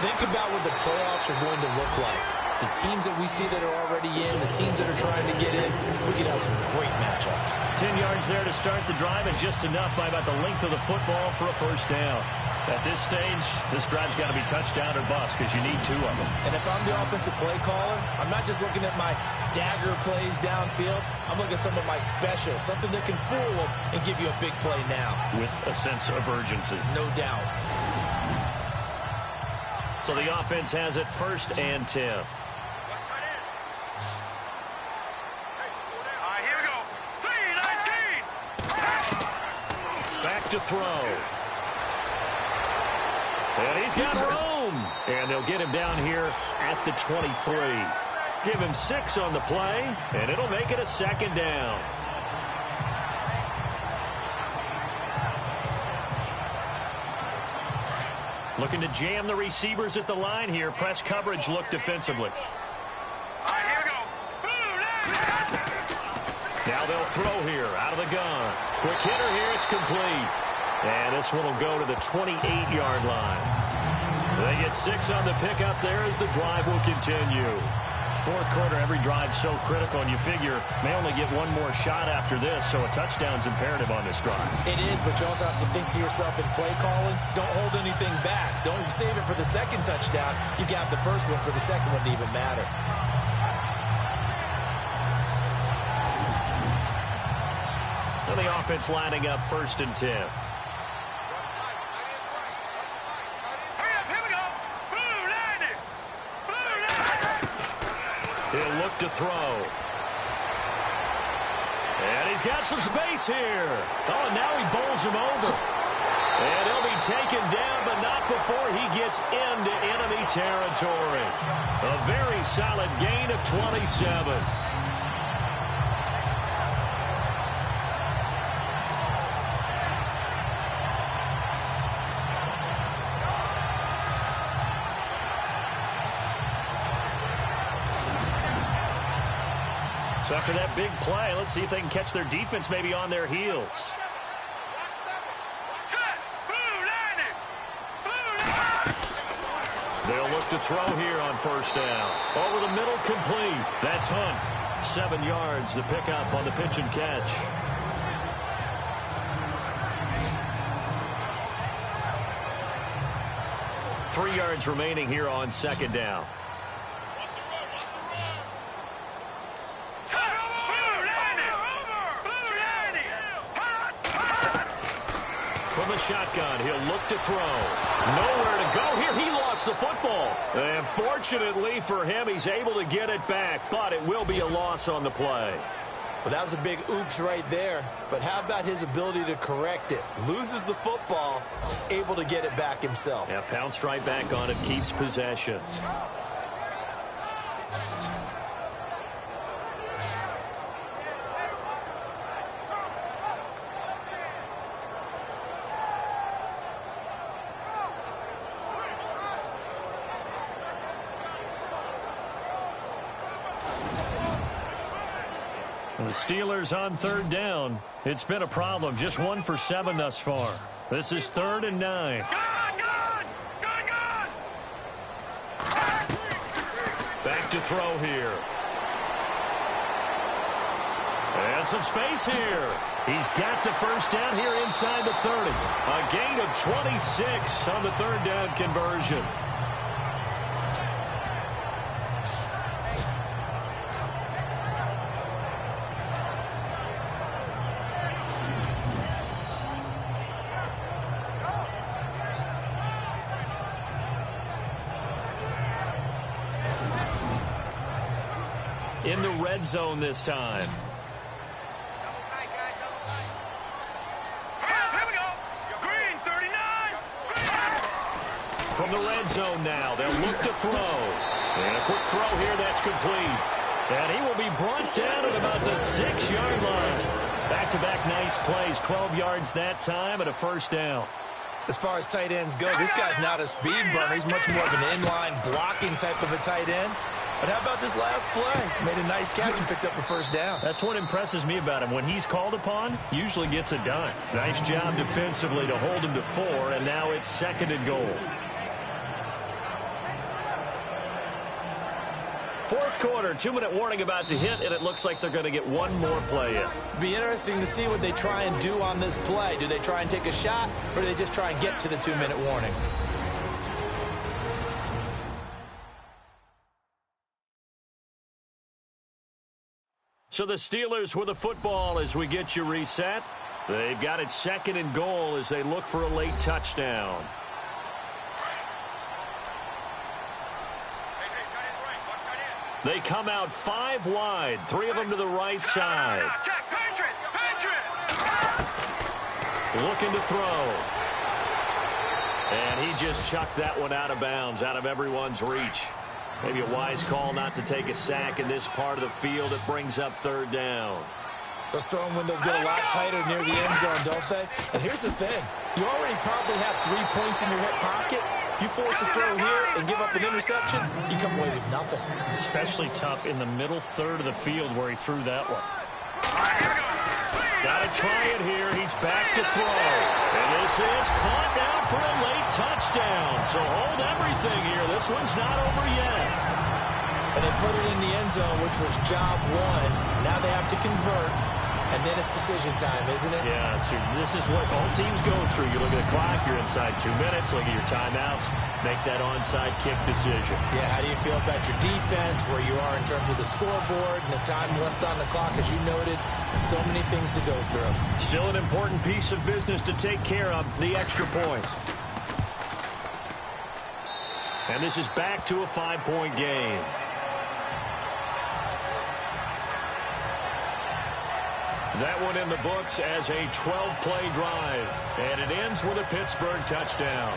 Think about what the playoffs are going to look like. The teams that we see that are already in, the teams that are trying to get in, we could have some great matchups.
10 yards there to start the drive, and just enough by about the length of the football for a 1st down. At this stage, this drive's got to be touchdown or bust because you need 2 of them.
And if I'm the offensive play caller, I'm not just looking at my dagger plays downfield. I'm looking at some of my specials, something that can fool them and give you a big play now.
With a sense of urgency.
No doubt.
So the offense has it 1st and 10. To throw. And he's got room. And they'll get him down here at the 23. Give him 6 on the play, and it'll make it a 2nd down. Looking to jam the receivers at the line here. Press coverage look defensively. Now they'll throw here out of the gun. Quick hitter here. It's complete. And this one will go to the 28-yard line. They get 6 on the pickup there as the drive will continue. 4th quarter, every drive so critical, and you figure may only get one more shot after this, so a touchdown's imperative on this drive.
It is, but you also have to think to yourself in play calling, don't hold anything back. Don't save it for the 2nd touchdown. You got the 1st one for the 2nd one to even matter.
And the offense lining up 1st and 10. He'll look to throw. And he's got some space here. Oh, and now he bowls him over. And he'll be taken down, but not before he gets into enemy territory. A very solid gain of 27. So after that big play, let's see if they can catch their defense maybe on their heels. They'll look to throw here on first down. Over the middle, complete. That's Hunt. 7 yards, the pickup on the pitch and catch. Three yards remaining here on second down. From the shotgun, he'll look to throw. Nowhere to go here. He lost the football. And fortunately for him, he's able to get it back, but it will be a loss on the play.
Well, that was a big oops right there. But how about his ability to correct it? Loses the football, able to get it back himself.
Yeah, pounced right back on it, keeps possession. The Steelers on third down. It's been a problem. Just 1 for 7 thus far. This is 3rd and 9. Back to throw here. And some space here. He's got the first down here inside the 30. A gain of 26 on the third down conversion. In the red zone this time.
Here we go. Green 39.
From the red zone now, they'll look to throw. And a quick throw here that's complete. And he will be brought down at about the 6-yard line. Back-to-back nice plays. 12 yards that time and a first down.
As far as tight ends go, this guy's not a speed burner. He's much more of an inline blocking type of a tight end. But how about this last play? Made a nice catch and picked up a first down.
That's what impresses me about him. When he's called upon, usually gets it done. Nice job defensively to hold him to 4, and now it's 2nd and goal. Fourth quarter, 2-minute warning about to hit, and it looks like they're going to get one more play in.
Be interesting to see what they try and do on this play. Do they try and take a shot, or do they just try and get to the 2-minute warning?
So the Steelers with the football as we get you reset. They've got it 2nd and goal as they look for a late touchdown. They come out 5 wide, 3 of them to the right side. Looking to throw. And he just chucked that one out of bounds, out of everyone's reach. Maybe a wise call not to take a sack in this part of the field. It brings up 3rd down.
Those throwing windows get a lot tighter near the end zone, don't they? And here's the thing. You already probably have 3 points in your hip pocket. You force a throw here and give up an interception, you come away with nothing.
Especially tough in the middle third of the field where he threw that one. Got to try it here. He's back to throw. And this is caught down for a late touchdown. So hold everything here. This one's not over yet.
And they put it in the end zone, which was job 1. Now they have to convert. And then it's decision time, isn't it?
Yeah, so this is what all teams go through. You look at the clock, you're inside 2 minutes, look at your timeouts, make that onside kick decision.
Yeah, how do you feel about your defense, where you are in terms of the scoreboard, and the time left on the clock, as you noted, so many things to go through.
Still an important piece of business to take care of, the extra point. And this is back to a 5-point game. That one in the books as a 12-play drive. And it ends with a Pittsburgh touchdown.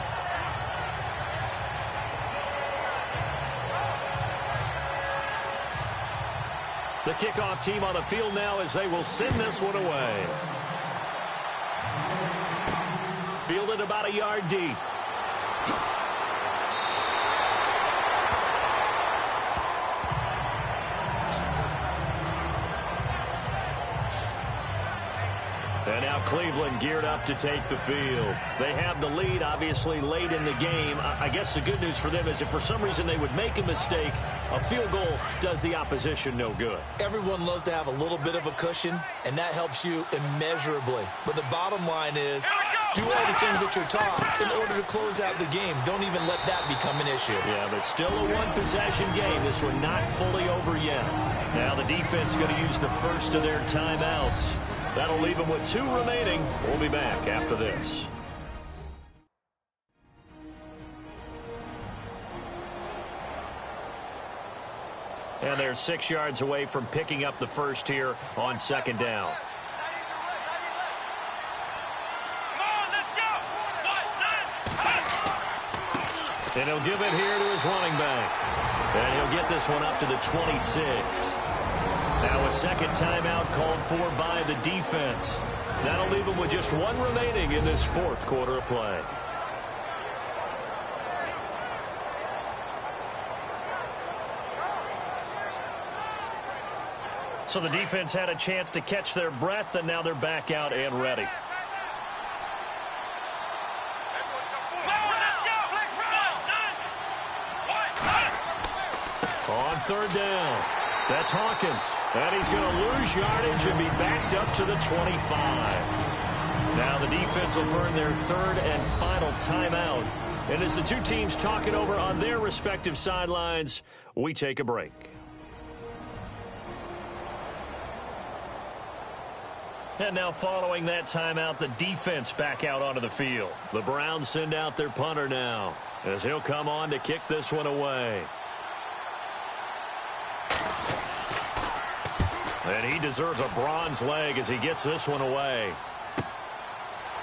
The kickoff team on the field now as they will send this one away. Fielded about a yard deep. And now Cleveland geared up to take the field. They have the lead, obviously, late in the game. I guess the good news for them is if for some reason they would make a mistake, a field goal does the opposition no good.
Everyone loves to have a little bit of a cushion, and that helps you immeasurably. But the bottom line is do all the things that you're taught in order to close out the game. Don't even let that become an issue.
Yeah, but still a one-possession game. This one not fully over yet. Now the defense going to use the first of their timeouts. That'll leave them with 2 remaining. We'll be back after this. And they're 6 yards away from picking up the first here on 2nd down. And he'll give it here to his running back. And he'll get this one up to the 26. Now a second timeout called for by the defense. That'll leave them with just 1 remaining in this 4th quarter of play. So the defense had a chance to catch their breath, and now they're back out and ready. On 3rd down, that's Hawkins. And he's going to lose yardage and be backed up to the 25. Now the defense will burn their 3rd and final timeout. And as the 2 teams talk it over on their respective sidelines, we take a break. And now following that timeout, the defense back out onto the field. The Browns send out their punter now as he'll come on to kick this one away. And he deserves a bronze leg as he gets this one away.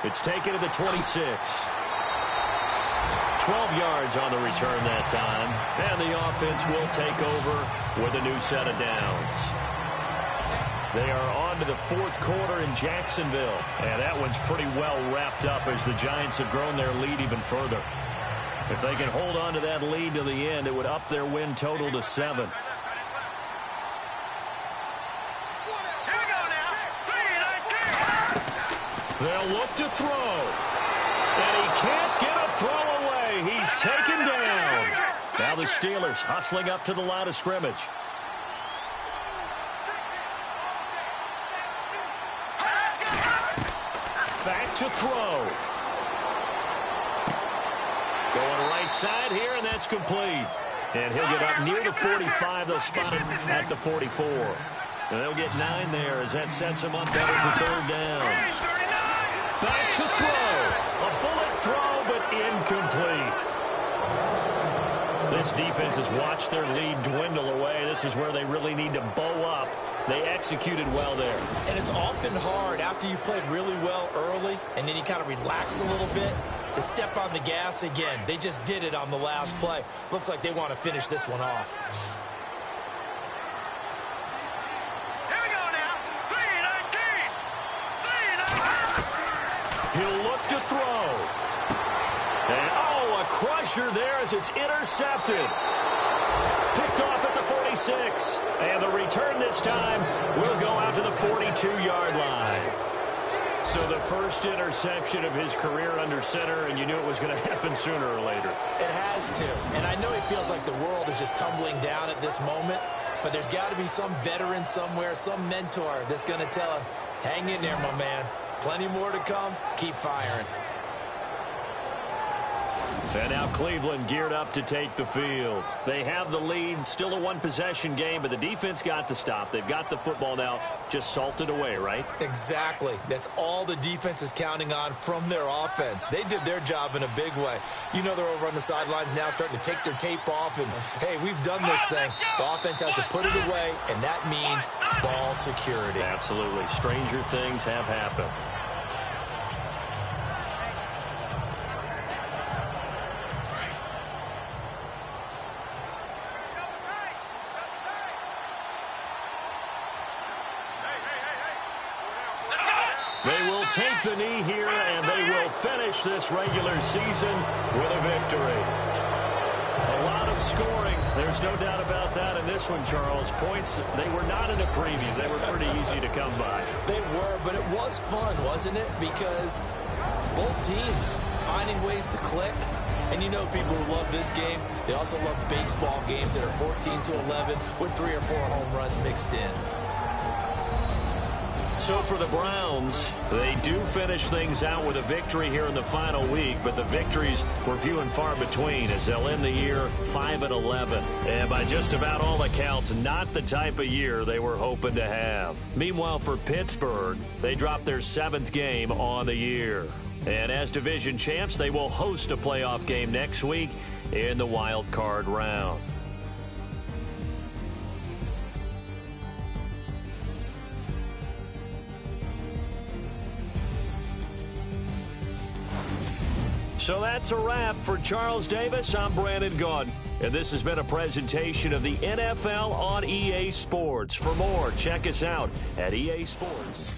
It's taken to the 26. 12 yards on the return that time. And the offense will take over with a new set of downs. They are on to the 4th quarter in Jacksonville. And that one's pretty well wrapped up as the Giants have grown their lead even further. If they can hold on to that lead to the end, it would up their win total to 7. They'll look to throw. And he can't get a throw away. He's taken down. Now the Steelers hustling up to the line of scrimmage. Back to throw. Going right side here, and that's complete. And he'll get up near the 45. They'll spot him at the 44. And they'll get 9 there as that sets him up better for 3rd down. Back to throw. A bullet throw, but incomplete. This defense has watched their lead dwindle away. This is where they really need to bow up. They executed well there. And it's often hard after you've played really well early and then you kind of relax a little bit to step on the gas again. They just did it on the last play. Looks like they want to finish this one off. He'll look to throw. And, a crusher there as it's intercepted. Picked off at the 46. And the return this time will go out to the 42-yard line. So the first interception of his career under center, and you knew it was going to happen sooner or later. It has to. And I know it feels like the world is just tumbling down at this moment, but there's got to be some veteran somewhere, some mentor that's going to tell him, hang in there, my man. Plenty more to come. Keep firing. And now Cleveland geared up to take the field. They have the lead, still a one-possession game, but the defense got to stop. They've got the football now, just salted away, right?
Exactly. That's all the defense is counting on from their offense. They did their job in a big way. You know they're over on the sidelines now starting to take their tape off, and, hey, we've done this thing. The offense has to put it away, and that means ball security.
Absolutely. Stranger things have happened. They will take the knee here, and they will finish this regular season with a victory. A lot of scoring. There's no doubt about that in this one, Charles. Points, they were not in a preview. They were pretty easy to come by.
They were, but it was fun, wasn't it? Because both teams finding ways to click. And you know people who love this game, they also love baseball games that are 14-11 with 3 or 4 home runs mixed in.
So for the Browns, they do finish things out with a victory here in the final week, but the victories were few and far between as they'll end the year 5-11. And by just about all accounts, not the type of year they were hoping to have. Meanwhile, for Pittsburgh, they dropped their 7th game on the year. And as division champs, they will host a playoff game next week in the wild card round. So that's a wrap. For Charles Davis, I'm Brandon Gaudin. And this has been a presentation of the NFL on EA Sports. For more, check us out at EA Sports.